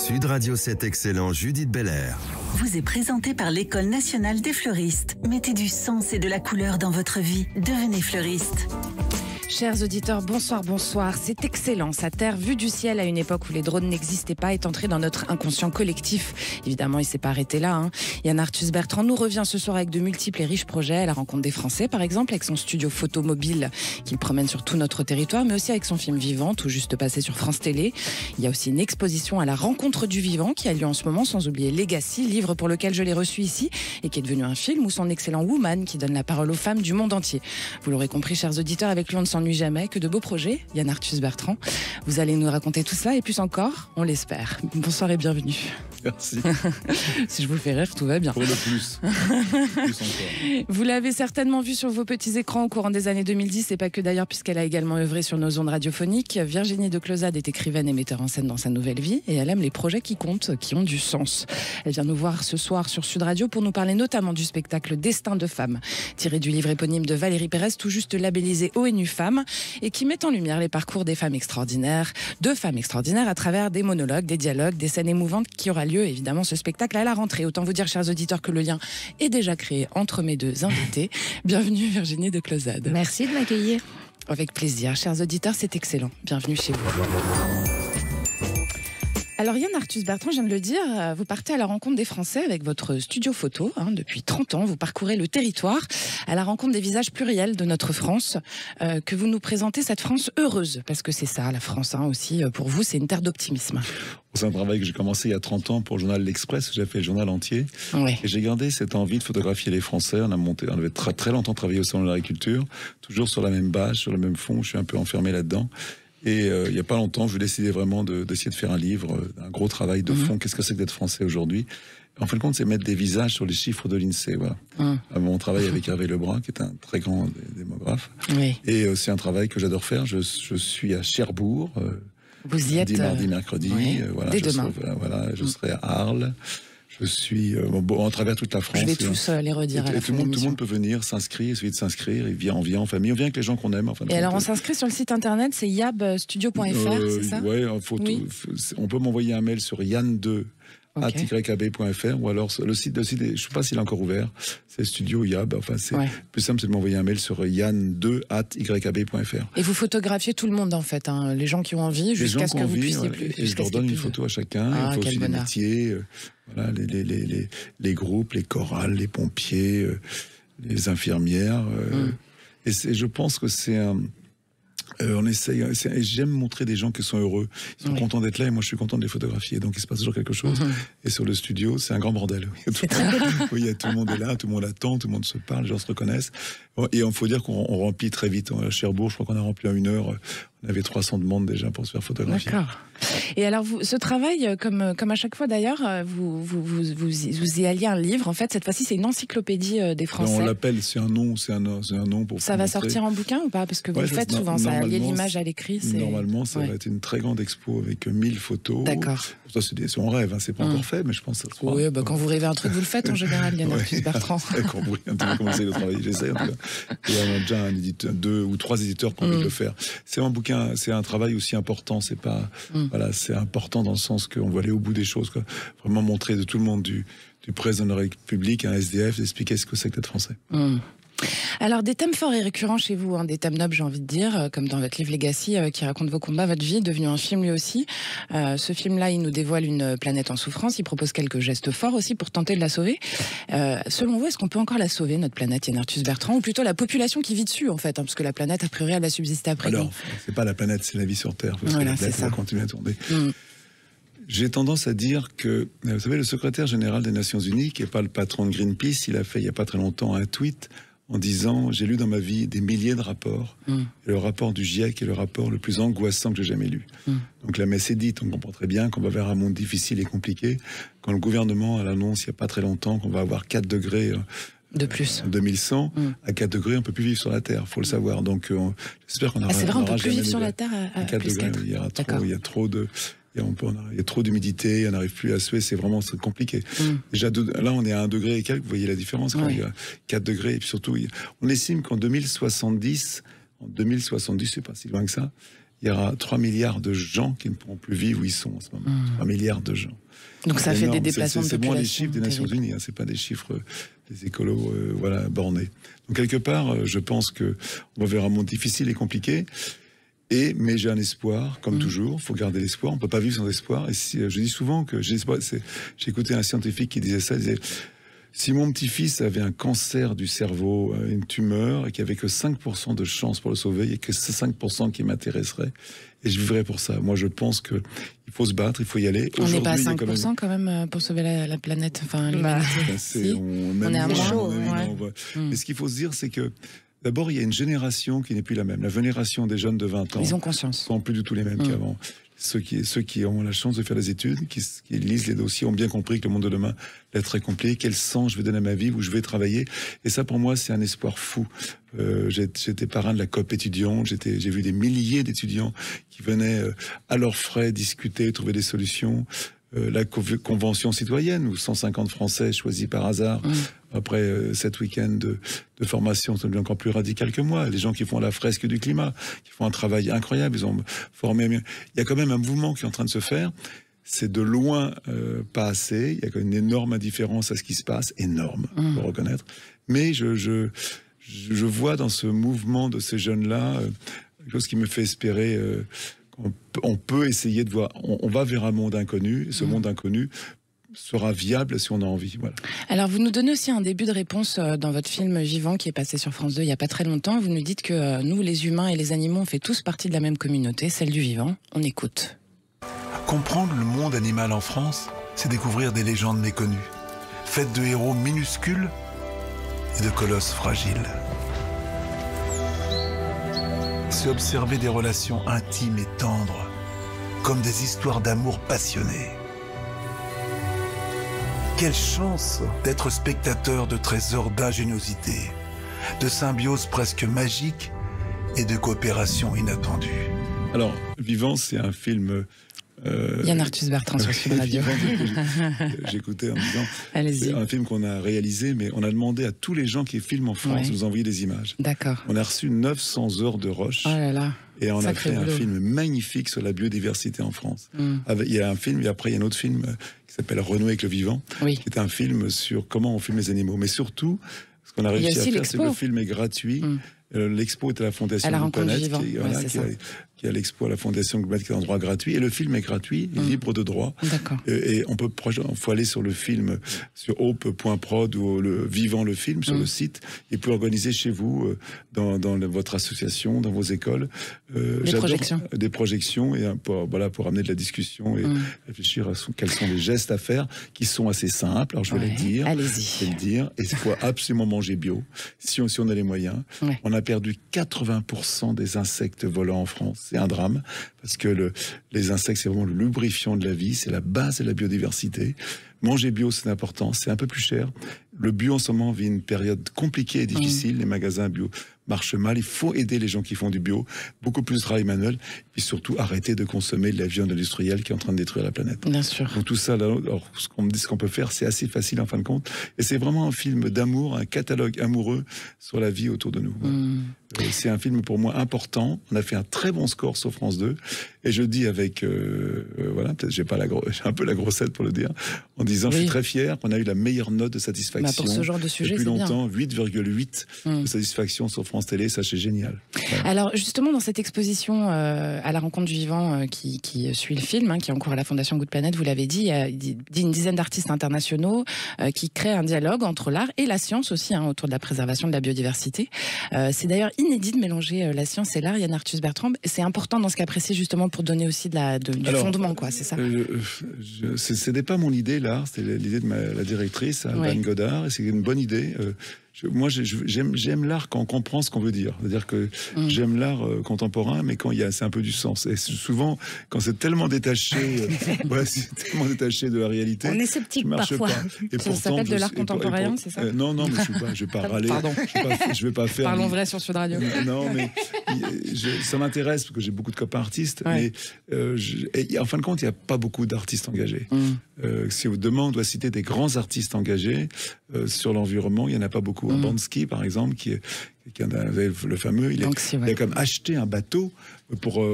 Sud Radio 7 Excellent, Judith Belair. Vous est présenté par l'École nationale des fleuristes. Mettez du sens et de la couleur dans votre vie. Devenez fleuriste. Chers auditeurs, bonsoir, bonsoir. C'est excellent. Sa terre vue du ciel à une époque où les drones n'existaient pas est entrée dans notre inconscient collectif. Évidemment, il ne s'est pas arrêté là. Yann Arthus Bertrand nous revient ce soir avec de multiples et riches projets à la rencontre des Français, par exemple, avec son studio photo mobile qu'il promène sur tout notre territoire, mais aussi avec son film Vivant, tout juste passé sur France Télé. Il y a aussi une exposition à la rencontre du vivant qui a lieu en ce moment, sans oublier Legacy, livre pour lequel je l'ai reçu ici et qui est devenu un film, ou son excellent Woman qui donne la parole aux femmes du monde entier. Vous l'aurez compris, chers auditeurs, avec lui on ne s'ennuie jamais, que de beaux projets. Yann Arthus Bertrand, vous allez nous raconter tout ça et plus encore, on l'espère. Bonsoir et bienvenue. Merci. Si je vous fais rire, tout va bien. Pour le plus. Plus encore. Vous l'avez certainement vu sur vos petits écrans au courant des années 2010, et pas que d'ailleurs, puisqu'elle a également œuvré sur nos ondes radiophoniques. Virginie de Closade est écrivaine et metteur en scène dans sa nouvelle vie, et elle aime les projets qui comptent, qui ont du sens. Elle vient nous voir ce soir sur Sud Radio pour nous parler notamment du spectacle Destin de femmes, tiré du livre éponyme de Valérie Pérez, tout juste labellisé ONU Femmes, et qui met en lumière les parcours des femmes extraordinaires, de femmes extraordinaires à travers des monologues, des dialogues, des scènes émouvantes qui aura lieu évidemment ce spectacle à la rentrée. Autant vous dire, chers auditeurs, que le lien est déjà créé entre mes deux invités. Bienvenue Virginie de Closade. Merci de m'accueillir. Avec plaisir. Chers auditeurs, c'est excellent. Bienvenue chez vous. Alors Yann Arthus Bertrand, je viens de le dire, vous partez à la rencontre des Français avec votre studio photo. Depuis 30 ans, vous parcourez le territoire à la rencontre des visages pluriels de notre France, que vous nous présentez cette France heureuse, parce que c'est ça, la France aussi, pour vous, c'est une terre d'optimisme. C'est un travail que j'ai commencé il y a 30 ans pour le journal L'Express, j'ai fait le journal entier. Oui. Et j'ai gardé cette envie de photographier les Français. On avait très longtemps travaillé au salon de l'agriculture, toujours sur la même base, sur le même fond, je suis un peu enfermé là-dedans. Et il n'y a pas longtemps, je décidais vraiment d'essayer de faire un livre, un gros travail de fond. Qu'est-ce que c'est que d'être français aujourd'hui? En fin de compte, c'est mettre des visages sur les chiffres de l'INSEE. Voilà. Mon travail avec Hervé Lebrun, qui est un très grand démographe. Oui. Et c'est un travail que j'adore faire. Je suis à Cherbourg. Vous y êtes mardi, mercredi. Voilà, dès demain. Je serai à Arles. Je suis à travers toute la France. Je vais tous les redire à la fin de l'émission. Tout le monde peut venir s'inscrire, essayer de s'inscrire. On vient en famille, on vient avec les gens qu'on aime. Et alors on s'inscrit sur le site internet, c'est yabstudio.fr, c'est ça? Oui, on peut m'envoyer un mail sur yann2 @ykab.fr ou alors le site, je ne sais pas s'il est encore ouvert, c'est Studio Yab. Enfin, c'est plus simple, c'est de m'envoyer un mail sur yann2 @ykab.fr. Et vous photographiez tout le monde en fait, les gens qui ont envie, jusqu'à ce que vous puissiez plus. Et je leur donne une photo à chacun. Il faut aussi des métiers, voilà, les groupes, les chorales, les pompiers, les infirmières. Et je pense que c'est on essaye, j'aime montrer des gens qui sont heureux, ils sont contents d'être là et moi je suis content de les photographier, donc il se passe toujours quelque chose. Et sur le studio, c'est un grand bordel. Tout le monde est là, tout le monde attend, tout le monde se parle, les gens se reconnaissent. Et il faut dire qu'on remplit très vite. À Cherbourg, je crois qu'on a rempli en 1 heure. On avait 300 demandes déjà pour se faire photographier. D'accord. Et alors, ce travail, comme à chaque fois d'ailleurs, vous y alliez un livre. En fait, cette fois-ci, c'est une encyclopédie des Français. On l'appelle, c'est un nom pour. Ça va sortir en bouquin ou pas? Parce que vous le faites souvent, ça, allier l'image à l'écrit. Normalement, ça va être une très grande expo avec 1000 photos. D'accord. Ça, c'est mon rêve, c'est pas encore fait, mais je pense que ça sera. Oui, quand vous rêvez un truc, vous le faites en général, Yann Arthus Bertrand. Quand vous commencez le travail, j'essaie en tout cas. Et on a déjà 2 ou 3 éditeurs qui ont envie de le faire. C'est un bouquin, c'est un travail aussi important. C'est pas, voilà, c'est important dans le sens qu'on veut aller au bout des choses, quoi. Vraiment montrer de tout le monde, du président de la République à un SDF, d'expliquer ce que c'est que d'être français. Alors, des thèmes forts et récurrents chez vous, des thèmes nobles, j'ai envie de dire, comme dans votre livre Legacy, qui raconte vos combats, votre vie, devenu un film lui aussi. Ce film-là, il nous dévoile une planète en souffrance, il propose quelques gestes forts aussi pour tenter de la sauver. Selon vous, est-ce qu'on peut encore la sauver, notre planète, Yann Arthus Bertrand, ou plutôt la population qui vit dessus, en fait, parce que la planète, a priori, elle va subsister après nous. Alors, c'est pas la planète, c'est la vie sur Terre. Voilà, c'est ça. Va continuer à tourner. J'ai tendance à dire que, vous savez, le secrétaire général des Nations Unies, qui n'est pas le patron de Greenpeace, il a fait il n'y a pas très longtemps un tweet en disant « J'ai lu dans ma vie des milliers de rapports, et le rapport du GIEC est le rapport le plus angoissant que j'ai jamais lu. » Donc la messe est dite, on comprend très bien qu'on va vers un monde difficile et compliqué. Quand le gouvernement l'annonce il n'y a pas très longtemps qu'on va avoir 4 degrés de plus. En 2100, à 4 degrés, on peut plus vivre sur la Terre, il faut le savoir. Donc j'espère qu'on aura... c'est vrai, on peut plus vivre sur la Terre à 4 plus degrés. 4. Il y a trop de... Il y a trop d'humidité, on n'arrive plus à suer, c'est vraiment compliqué. Déjà, là, on est à 1 degré et quelques, vous voyez la différence, quand il y a 4 degrés, et puis surtout, on estime qu'en 2070, c'est pas si loin que ça, il y aura 3 milliards de gens qui ne pourront plus vivre où ils sont en ce moment. 3 milliards de gens. Donc ça fait des déplacements de population. C'est moins les chiffres des Nations Unies, hein, c'est pas des chiffres des écolos bornés. Donc quelque part, je pense qu'on va vers un monde difficile et compliqué. Mais j'ai un espoir, comme toujours, il faut garder l'espoir, on ne peut pas vivre sans espoir. Et je dis souvent que j'ai espoir. J'ai écouté un scientifique qui disait ça, il disait, si mon petit-fils avait un cancer du cerveau, une tumeur, et qu'il n'y avait que 5% de chance pour le sauver, il n'y a que ces 5% qui m'intéresseraient, et je vivrais pour ça. Moi, je pense qu'il faut se battre, il faut y aller. On n'est pas à 5% quand même pour sauver la planète, enfin l'humanité. Si. On est à moins. Mais ce qu'il faut se dire, c'est que d'abord, il y a une génération qui n'est plus la même. La génération des jeunes de 20 ans. Ils ont conscience. Sont plus du tout les mêmes qu'avant. Ceux qui ont la chance de faire des études, qui lisent les dossiers, ont bien compris que le monde de demain est très compliqué. Quel sens je vais donner à ma vie, où je vais travailler. Et ça, pour moi, c'est un espoir fou. J'étais parrain de la COP étudiante. J'ai vu des milliers d'étudiants qui venaient à leurs frais discuter, trouver des solutions. La convention citoyenne, où 150 Français choisis par hasard, après 7 week-ends de formation, c'est encore plus radical que moi. Les gens qui font la fresque du climat, qui font un travail incroyable, ils ont formé. Il y a quand même un mouvement qui est en train de se faire. C'est de loin pas assez. Il y a quand même une énorme indifférence à ce qui se passe, énorme, faut reconnaître. Mais je vois dans ce mouvement de ces jeunes-là quelque chose qui me fait espérer. On peut essayer de voir. On va vers un monde inconnu. Et ce monde inconnu sera viable si on a envie. Voilà. Alors, vous nous donnez aussi un début de réponse dans votre film Vivant qui est passé sur France 2 il n'y a pas très longtemps. Vous nous dites que nous, les humains et les animaux, on fait tous partie de la même communauté, celle du vivant. On écoute. Comprendre le monde animal en France, c'est découvrir des légendes méconnues, faites de héros minuscules et de colosses fragiles. C'est observer des relations intimes et tendres, comme des histoires d'amour passionnées. Quelle chance d'être spectateur de trésors d'ingéniosité, de symbiose presque magique et de coopération inattendue. Alors, Vivant, c'est un film... Yann Arthus Bertrand sur Sud Radio. J'écoutais en disant, c'est un film qu'on a réalisé, mais on a demandé à tous les gens qui filment en France de nous envoyer des images. D'accord. On a reçu 900 heures de rush. Oh là là. Et on a fait un film magnifique sur la biodiversité en France. Il y a un film, et après il y a un autre film qui s'appelle Renouer avec le vivant, qui est un film sur comment on filme les animaux. Mais surtout, ce qu'on a réussi à faire, c'est que le film est gratuit. L'expo est à la Fondation Planète, qui a l'expo à la Fondation Planète, qui est en droit gratuit, et le film est gratuit, libre de droit. Et faut aller sur le film, sur hope.prod ou le Vivant le film, sur le site, et puis organiser chez vous, dans votre association, dans vos écoles, des projections, et pour amener de la discussion et réfléchir à quels sont les gestes à faire, qui sont assez simples. Alors je vais le dire. Allez-y. Et il faut absolument manger bio, si on a les moyens. On a perdu 80% des insectes volants en France. C'est un drame, parce que les insectes, c'est vraiment le lubrifiant de la vie, c'est la base de la biodiversité. Manger bio, c'est important, c'est un peu plus cher. Le bio, en ce moment, vit une période compliquée et difficile. Les magasins bio marchent mal. Il faut aider les gens qui font du bio. Beaucoup plus de travail manuel. Et puis surtout, arrêter de consommer de la viande industrielle qui est en train de détruire la planète. Bien sûr. Donc tout ça, alors, ce qu'on me dit, ce qu'on peut faire, c'est assez facile en fin de compte. Et c'est vraiment un film d'amour, un catalogue amoureux sur la vie autour de nous. C'est un film pour moi important. On a fait un très bon score sur France 2. Et je dis avec, peut-être j'ai un peu la grossette pour le dire, en disant je suis très fier qu'on a eu la meilleure note de satisfaction. Pour ce genre de sujet, depuis longtemps, 8,8 de satisfaction sur France Télé, ça c'est génial. Voilà. Alors justement, dans cette exposition à la rencontre du vivant qui suit le film, qui est en cours à la Fondation Good Planet, vous l'avez dit, il y a une dizaine d'artistes internationaux qui créent un dialogue entre l'art et la science aussi, autour de la préservation de la biodiversité. C'est d'ailleurs inédit de mélanger la science et l'art, Yann Arthus Bertrand. C'est important dans ce cas précis, justement, pour donner aussi du fondement, quoi, c'est ça. C'était pas mon idée, l'art, c'était l'idée de la directrice, Alban Godard, et c'est une bonne idée. Moi, j'aime l'art quand on comprend ce qu'on veut dire. C'est-à-dire que j'aime l'art contemporain, mais quand c'est un peu du sens. Et souvent, quand c'est tellement détaché, de la réalité, on est sceptique parfois. Et ça s'appelle de l'art contemporain, c'est ça? Non, mais je vais pas râler. Pardon. Je vais pas faire. Parlons vrai sur Sud Radio. Non, mais ça m'intéresse parce que j'ai beaucoup de copains artistes. Mais en fin de compte, il n'y a pas beaucoup d'artistes engagés. Si demain on doit citer des grands artistes engagés sur l'environnement, il n'y en a pas beaucoup. Bansky, par exemple, qui est le fameux, il a quand même acheté un bateau pour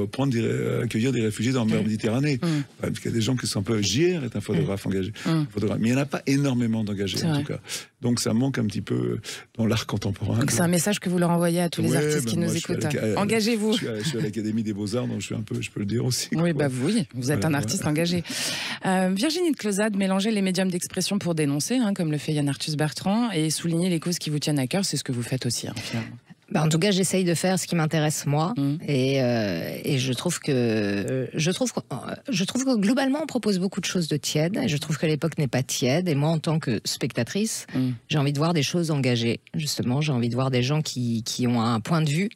accueillir des réfugiés dans la mer Méditerranée. Parce qu'il y a des gens qui sont un peu... JR est un photographe engagé. Mais il n'y en a pas énormément d'engagés, en tout cas. Donc ça manque un petit peu dans l'art contemporain. Donc c'est un message que vous leur envoyez à tous les artistes qui nous écoutent. Engagez-vous. Je suis à l'Académie des Beaux-Arts, donc je peux le dire aussi. Oui, vous êtes un artiste engagé. Virginie de Closade, mélanger les médiums d'expression pour dénoncer, comme le fait Yann Arthus Bertrand, et souligner les causes qui vous tiennent à cœur, c'est ce que vous faites aussi, finalement. En tout cas, j'essaye de faire ce qui m'intéresse moi, et je trouve que globalement on propose beaucoup de choses de tièdes. Et je trouve que l'époque n'est pas tiède. Et moi, en tant que spectatrice, j'ai envie de voir des choses engagées. Justement, j'ai envie de voir des gens qui ont un point de vue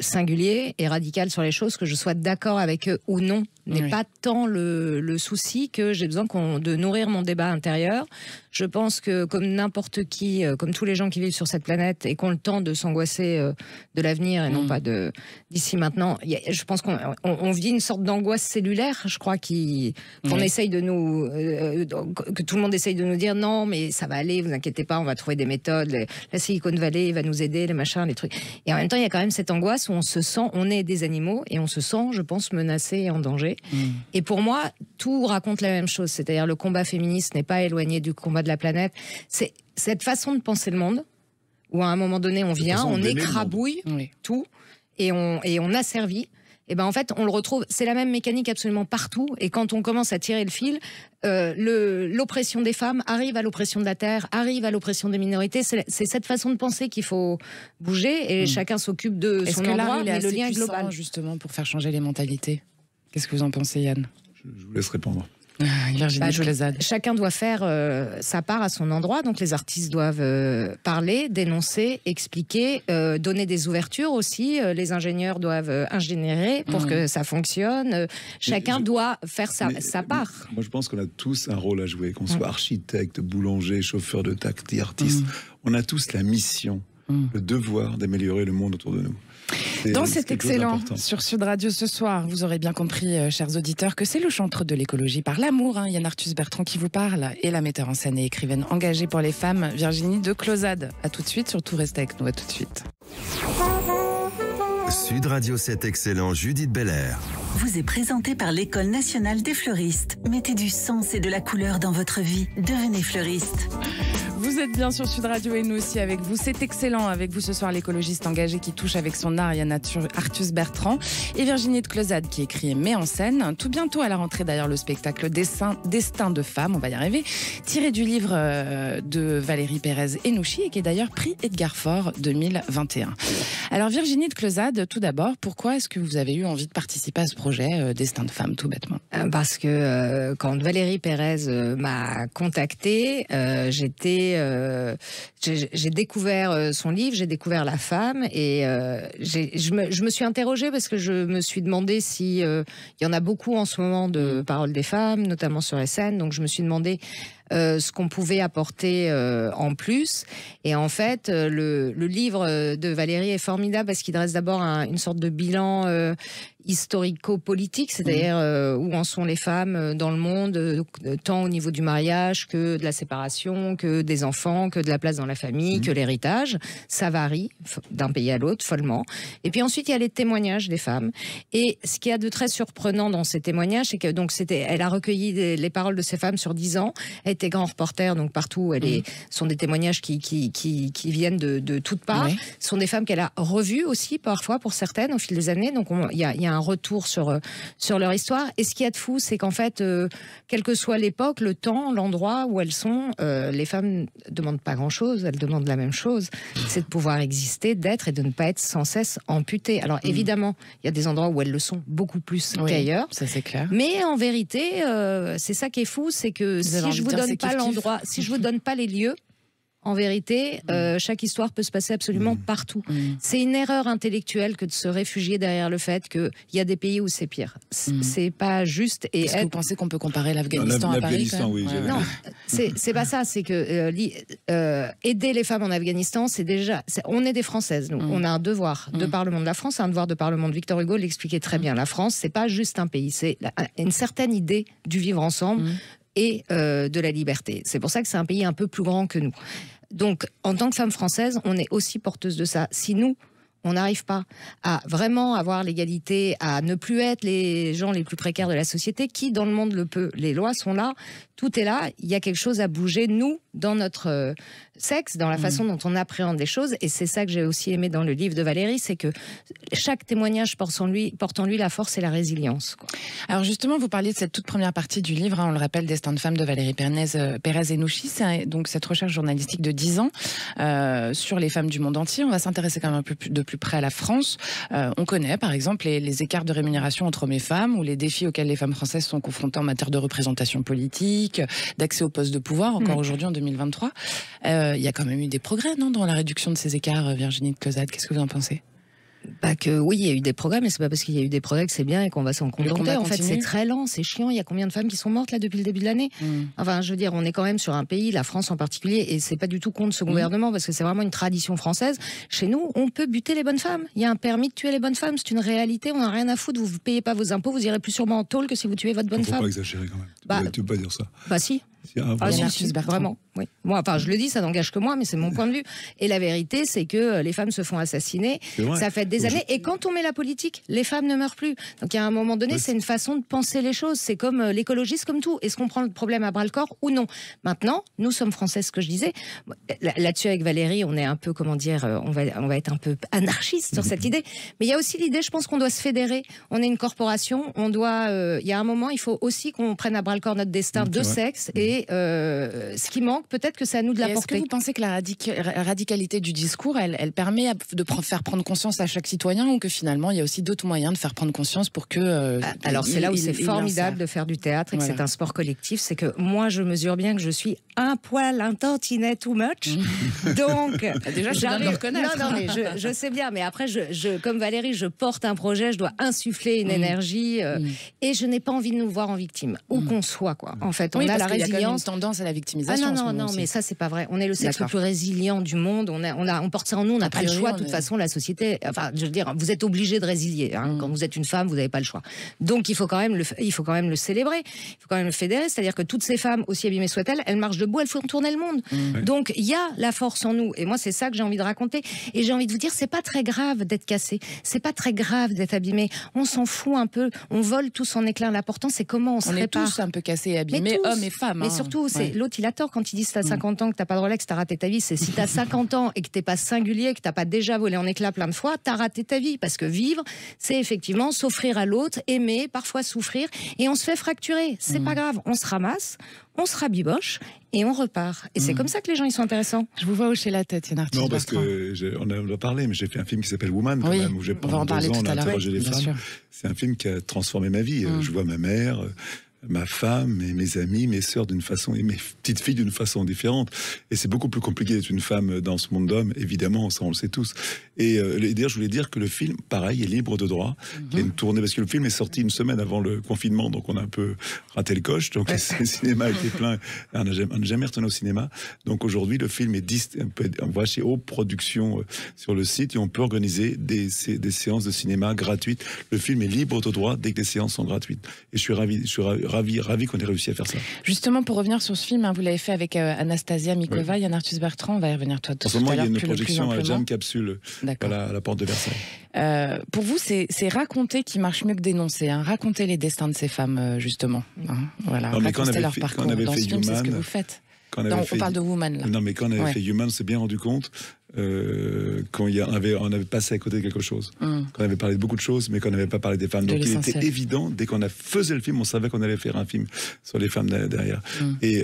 singulier et radical sur les choses, que je sois d'accord avec eux ou non, n'est pas tant le souci, que j'ai besoin de nourrir mon débat intérieur. Je pense que comme n'importe qui, comme tous les gens qui vivent sur cette planète et qui ont le temps de s'angoisser de l'avenir et non pas d'ici maintenant, je pense qu'on vit une sorte d'angoisse cellulaire, que essaye de nous, que tout le monde essaye de nous dire non mais ça va aller, vous inquiétez pas, on va trouver des méthodes, la Silicon Valley va nous aider, les machins, les trucs. Et en même temps, il y a quand même cette angoisse où on est des animaux et on se sent, je pense, menacé et en danger. Et pour moi, tout raconte la même chose. C'est-à-dire, le combat féministe n'est pas éloigné du combat de la planète. C'est cette façon de penser le monde, où à un moment donné, on vient, on écrabouille tout, et on asservit. Et ben en fait, on le retrouve. C'est la même mécanique absolument partout. Et quand on commence à tirer le fil, l'oppression des femmes arrive à l'oppression de la terre, arrive à l'oppression des minorités. C'est cette façon de penser qu'il faut bouger. Et chacun s'occupe de son endroit, mais le lien est global. Justement, pour faire changer les mentalités. Qu'est-ce que vous en pensez, Yann ? Je vous laisse répondre. Virginie Closade. Chacun doit faire sa part à son endroit, donc les artistes doivent parler, dénoncer, expliquer, donner des ouvertures aussi, les ingénieurs doivent ingénierer pour que ça fonctionne, chacun doit faire sa part. Moi je pense qu'on a tous un rôle à jouer, qu'on soit architecte, boulanger, chauffeur de taxi, artiste, on a tous la mission, le devoir d'améliorer le monde autour de nous. Dans cet excellent sur Sud Radio ce soir, vous aurez bien compris, chers auditeurs, que c'est le chantre de l'écologie par l'amour, Yann Arthus Bertrand qui vous parle, et la metteur en scène et écrivaine engagée pour les femmes, Virginie de Closade. A tout de suite, surtout restez avec nous, à tout de suite. Sud Radio 7 excellent, Judith Belair. Vous est présenté par l'École nationale des fleuristes. Mettez du sens et de la couleur dans votre vie. Devenez fleuriste. Vous êtes bien sur Sud Radio et nous aussi avec vous. C'est excellent avec vous ce soir, l'écologiste engagé qui touche avec son art Yann Arthus Bertrand et Virginie de Closade qui écrit et met en scène. Tout bientôt à la rentrée d'ailleurs le spectacle Destin de femme, on va y arriver, tiré du livre de Valérie Pérez-Henouchi et qui est d'ailleurs prix Edgar Faure 2021. Alors Virginie de Closade, tout d'abord, pourquoi est-ce que vous avez eu envie de participer à ce projet Destin de femme, tout bêtement ? Parce que quand Valérie Pérez m'a contactée, j'ai découvert son livre, j'ai découvert la femme et je me suis interrogée parce que je me suis demandé si il y en a beaucoup en ce moment de paroles des femmes, notamment sur les scènes, donc je me suis demandé ce qu'on pouvait apporter en plus. Et en fait, le livre de Valérie est formidable parce qu'il dresse d'abord une sorte de bilan historico-politique, c'est-à-dire où en sont les femmes dans le monde, tant au niveau du mariage que de la séparation, que des enfants, que de la place dans la famille, que l'héritage. Ça varie d'un pays à l'autre, follement. Et puis ensuite, il y a les témoignages des femmes. Et ce qu'il y a de très surprenant dans ces témoignages, c'est que donc elle a recueilli les paroles de ces femmes sur 10 ans. Elle était grand reporter, donc partout, sont des témoignages qui viennent de toutes parts. Oui. Ce sont des femmes qu'elle a revues aussi, parfois, pour certaines, au fil des années. Donc il y a un retour sur leur histoire. Et ce qu'il y a de fou, c'est qu'en fait, quelle que soit l'époque, le temps, l'endroit où elles sont, les femmes ne demandent pas grand-chose, elles demandent la même chose. C'est de pouvoir exister, d'être et de ne pas être sans cesse amputées. Alors évidemment, il y a des endroits où elles le sont beaucoup plus qu'ailleurs. Ça c'est clair. Mais en vérité, c'est ça qui est fou, c'est que si je vous donne pas l'endroit, si je vous donne pas les lieux, en vérité, chaque histoire peut se passer absolument partout. C'est une erreur intellectuelle que de se réfugier derrière le fait qu'il y a des pays où c'est pire. C'est pas juste. Est-ce que vous pensez qu'on peut comparer l'Afghanistan à Paris oui, non, c'est pas ça. C'est que aider les femmes en Afghanistan, c'est déjà... on est des Françaises, nous. On a un devoir de par le monde. La France a un devoir de par le monde. Victor Hugo l'expliquait très bien. La France, c'est pas juste un pays. C'est une certaine idée du vivre ensemble et de la liberté. C'est pour ça que c'est un pays un peu plus grand que nous. Donc, en tant que femme française, on est aussi porteuse de ça. Si nous, on n'arrive pas à vraiment avoir l'égalité, à ne plus être les gens les plus précaires de la société, qui dans le monde le peut? Les lois sont là, tout est là, il y a quelque chose à bouger, nous, dans notre sexe, dans la façon dont on appréhende les choses, et c'est ça que j'ai aussi aimé dans le livre de Valérie, c'est que chaque témoignage porte en lui la force et la résilience, quoi. Alors justement, vous parliez de cette toute première partie du livre, on le rappelle, Destin de femme de Valérie Pérez-Henouchi, c'est donc cette recherche journalistique de 10 ans sur les femmes du monde entier. On va s'intéresser quand même un peu de plus près à la France. On connaît par exemple les écarts de rémunération entre hommes et femmes, ou les défis auxquels les femmes françaises sont confrontées en matière de représentation politique, d'accès aux postes de pouvoir, encore aujourd'hui en 2023. Il y a quand même eu des progrès, non, dans la réduction de ces écarts, Virginie de Closade. Qu'est-ce que vous en pensez? Oui, il y a eu des progrès, mais c'est pas parce qu'il y a eu des progrès que c'est bien et qu'on va s'en contenter. En fait, c'est très lent, c'est chiant. Il y a combien de femmes qui sont mortes là depuis le début de l'année? Enfin, je veux dire, on est quand même sur un pays, la France en particulier, et c'est pas du tout contre ce gouvernement parce que c'est vraiment une tradition française. Chez nous, on peut buter les bonnes femmes. Il y a un permis de tuer les bonnes femmes, c'est une réalité. On n'a rien à foutre. Vous payez pas vos impôts, vous irez plus sûrement en tôle que si vous tuez votre bonne femme. Faut pas exagérer quand même. Tu peux pas dire ça. Si. Si, vraiment. Oui. Moi, enfin, je le dis, ça n'engage que moi, mais c'est mon point de vue. Et la vérité, c'est que les femmes se font assassiner. Ça fait des années. Et quand on met la politique, les femmes ne meurent plus. Donc, à un moment donné, c'est une façon de penser les choses. C'est comme l'écologiste, comme tout. Est-ce qu'on prend le problème à bras le corps ou non? Maintenant, nous sommes françaises, ce que je disais. Là-dessus, avec Valérie, on est un peu, comment dire, on va être un peu anarchiste sur cette idée. Mais il y a aussi l'idée, je pense qu'on doit se fédérer. On est une corporation. On doit. Il y a un moment, il faut aussi qu'on prenne à bras le corps notre destin de sexe. Et ce qui manque, peut-être que c'est à nous de l'apporter. Est-ce que vous pensez que la radicalité du discours, elle permet de faire prendre conscience à chaque citoyen, ou que finalement il y a aussi d'autres moyens de faire prendre conscience pour que... Alors c'est là où c'est formidable de faire du théâtre et que c'est un sport collectif, c'est que moi je mesure bien que je suis un poil, un tantinet too much. Donc... Déjà, je viens de le reconnaître. Non, mais je sais bien, mais après, comme Valérie, je porte un projet, je dois insuffler une énergie et je n'ai pas envie de nous voir en victime, où qu'on soit, quoi. En fait, on a la résilience. Il y a quand même une tendance à la victimisation. Non, mais ça c'est pas vrai. On est le sexe le plus résilient du monde. On porte ça en nous. On n'a pas le choix. De toute façon, la société. Enfin, je veux dire, vous êtes obligé de résilier. Quand vous êtes une femme, vous n'avez pas le choix. Donc, il faut quand même le célébrer. Il faut quand même le fédérer. C'est-à-dire que toutes ces femmes, aussi abîmées soient-elles, elles marchent debout, elles font tourner le monde. Donc, il y a la force en nous. Et moi, c'est ça que j'ai envie de raconter. Et j'ai envie de vous dire, c'est pas très grave d'être cassé. C'est pas très grave d'être abîmé. On s'en fout un peu. On vole tous en éclats. L'important, c'est comment on se répare. On est tous un peu cassés et abîmés, hommes et femmes. Mais surtout, l'autre, il a tort quand il dit si t'as 50 ans que t'as pas de Rolex, t'as raté ta vie. C'est si t'as 50 ans et que t'es pas singulier, que t'as pas déjà volé en éclats plein de fois, t'as raté ta vie. Parce que vivre, c'est effectivement s'offrir à l'autre, aimer, parfois souffrir, et on se fait fracturer. C'est pas grave, on se ramasse, on se rabiboche et on repart. Et c'est comme ça que les gens ils sont intéressants. Je vous vois hocher la tête, Yann Arthus. Non, parce que on a parlé, mais j'ai fait un film qui s'appelle Woman, quand même, où j'ai pendant 2 ans interrogé les femmes. C'est un film qui a transformé ma vie. Je vois ma mère, ma femme et mes amis, mes sœurs d'une façon, et mes petites filles d'une façon différente. Et c'est beaucoup plus compliqué d'être une femme dans ce monde d'hommes, évidemment, ça on le sait tous. Et d'ailleurs, je voulais dire que le film, pareil, est libre de droit. Il y a une tournée, parce que le film est sorti une semaine avant le confinement, donc on a un peu raté le coche. Donc le cinéma était plein. On n'a jamais retourné au cinéma. Donc aujourd'hui, le film est on va chez Haute Production sur le site et on peut organiser des séances de cinéma gratuites. Le film est libre de droit dès que les séances sont gratuites. Et je suis ravi qu'on ait réussi à faire ça. Justement, pour revenir sur ce film, vous l'avez fait avec Anastasia Mikova, Yann Arthus Bertrand, on va y revenir tout à l'heure. En ce moment, il y a une projection à Jam Capsule, voilà, à la porte de Versailles. Pour vous, c'est raconter qui marche mieux que dénoncer, raconter les destins de ces femmes, justement. Voilà, raconter leur parcours. Dans ce film, c'est ce que vous faites. On parle de Woman, là. Non, mais quand on avait fait Human, on s'est bien rendu compte quand on avait passé à côté de quelque chose. Qu'on avait parlé de beaucoup de choses, mais qu'on n'avait pas parlé des femmes. Donc il était évident, dès qu'on faisait le film, on savait qu'on allait faire un film sur les femmes derrière. Et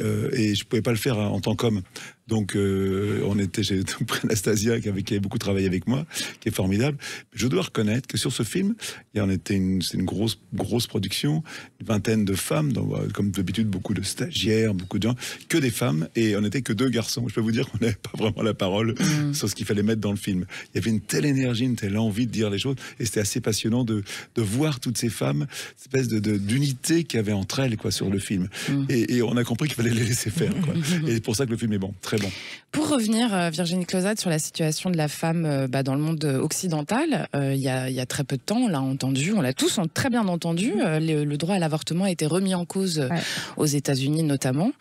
je pouvais pas le faire en tant qu'homme. Donc j'ai pris Anastasia qui avait beaucoup travaillé avec moi, qui est formidable. Mais je dois reconnaître que sur ce film, c'était une grosse production, une vingtaine de femmes, comme d'habitude beaucoup de stagiaires, beaucoup de gens, que des femmes, et on n'était que 2 garçons. Je peux vous dire qu'on n'avait pas vraiment la parole sur ce qu'il fallait mettre dans le film. Il y avait une telle énergie, une telle envie de dire les choses, et c'était assez passionnant de voir toutes ces femmes, cette espèce d'unité qu'il y avait entre elles, quoi, sur le film. Et on a compris qu'il fallait les laisser faire, quoi. Et c'est pour ça que le film est bon, très bon. Pour revenir, Virginie Closade, sur la situation de la femme dans le monde occidental, il y a très peu de temps, on l'a entendu, on l'a tous très bien entendu, le droit à l'avortement a été remis en cause aux États-Unis notamment.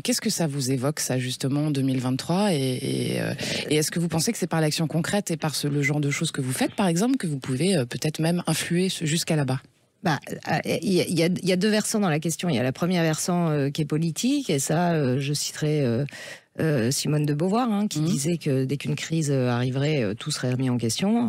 Qu'est-ce que ça vous évoque, ça, justement, en 2023 et est-ce que vous pensez que c'est par l'action concrète et par le genre de choses que vous faites, par exemple, que vous pouvez peut-être même influer jusqu'à là-bas? Il y a deux versants dans la question. Il y a la première versant qui est politique, et ça, je citerai Simone de Beauvoir, qui disait que dès qu'une crise arriverait, tout serait remis en question.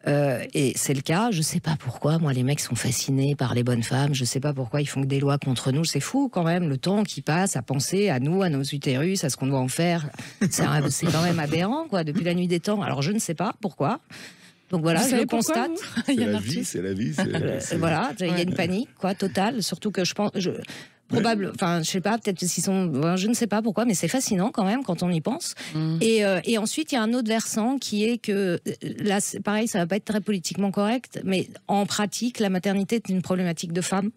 Et c'est le cas. Je sais pas pourquoi, moi, les mecs sont fascinés par les bonnes femmes. Je sais pas pourquoi ils font que des lois contre nous. C'est fou quand même, le temps qui passe à penser à nous, à nos utérus, à ce qu'on doit en faire. C'est quand même aberrant, quoi, depuis la nuit des temps. Alors je ne sais pas pourquoi. Donc voilà, je le constate. C'est la vie. Voilà, il y a une panique, quoi, totale. Surtout que je pense, probable, enfin, je sais pas, peut-être s'ils sont, je ne sais pas pourquoi, mais c'est fascinant quand même quand on y pense. Et ensuite, il y a un autre versant qui est que là, pareil, ça va pas être très politiquement correct, mais en pratique, la maternité est une problématique de femmes.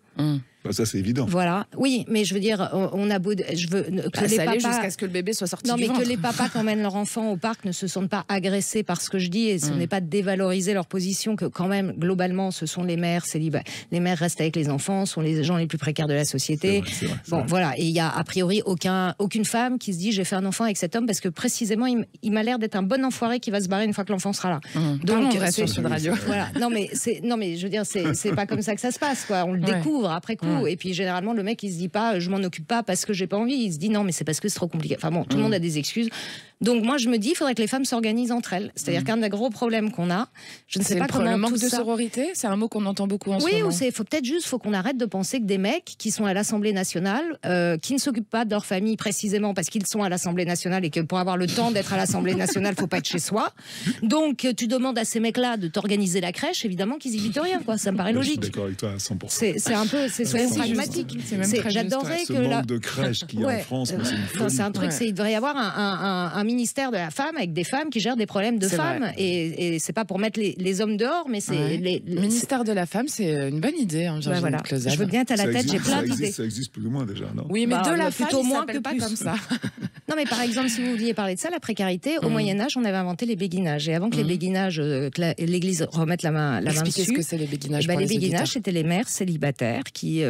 Ça, c'est évident. Voilà. Oui, mais je veux dire, on a beau... Je veux que les papas... jusqu'à ce que le bébé soit sorti du ventre. Non, mais que les papas qui emmènent leur enfant au parc ne se sentent pas agressés par ce que je dis, et ce n'est pas de dévaloriser leur position, que quand même, globalement, ce sont les mères célibataires. Les mères restent avec les enfants, sont les gens les plus précaires de la société. C'est vrai. Voilà. Et il y a a priori aucune femme qui se dit, j'ai fait un enfant avec cet homme parce que précisément, il m'a l'air d'être un bon enfoiré qui va se barrer une fois que l'enfant sera là. Donc, on reste sur Sud Radio. Voilà. Non, mais je veux dire, c'est pas comme ça que ça se passe, quoi. On le découvre après coup. Et puis généralement le mec il se dit pas je m'en occupe pas parce que j'ai pas envie, il se dit non mais c'est parce que c'est trop compliqué. Enfin bon, tout le monde a des excuses. Donc moi je me dis il faudrait que les femmes s'organisent entre elles. C'est-à-dire qu'un des gros problèmes qu'on a, je ne sais pas comment le manque tout de ça... sororité, c'est un mot qu'on entend beaucoup en ce moment. Oui, faut qu'on arrête de penser que des mecs qui sont à l'Assemblée nationale, qui ne s'occupent pas de leur famille précisément parce qu'ils sont à l'Assemblée nationale et que pour avoir le temps d'être à l'Assemblée nationale, faut pas être chez soi. Donc tu demandes à ces mecs-là de t'organiser la crèche, évidemment qu'ils y vitent rien, quoi. Ça me paraît logique. Je suis d'accord avec toi à 100%. C'est un peu, soyons pragmatiques. J'adorerais que manque de crèche qu'il y a en France, c'est un truc, il devrait y avoir un ministère de la femme avec des femmes qui gèrent des problèmes de femmes, et c'est pas pour mettre les hommes dehors, mais c'est ministère de la femme, c'est une bonne idée, Virginie Closade. Je veux bien être à la tête, j'ai plein d'idées. Ça existe plus ou moins déjà, non? Oui, mais de la femme, plutôt moins que pas plus. comme ça. Non, mais par exemple, si vous vouliez parler de ça, la précarité, au Moyen-Âge, on avait inventé les béguinages. Et avant que les béguinages, que l'Église remette la main dessus. Expliquez ce que c'est les béguinages. Les béguinages, c'était les mères célibataires qui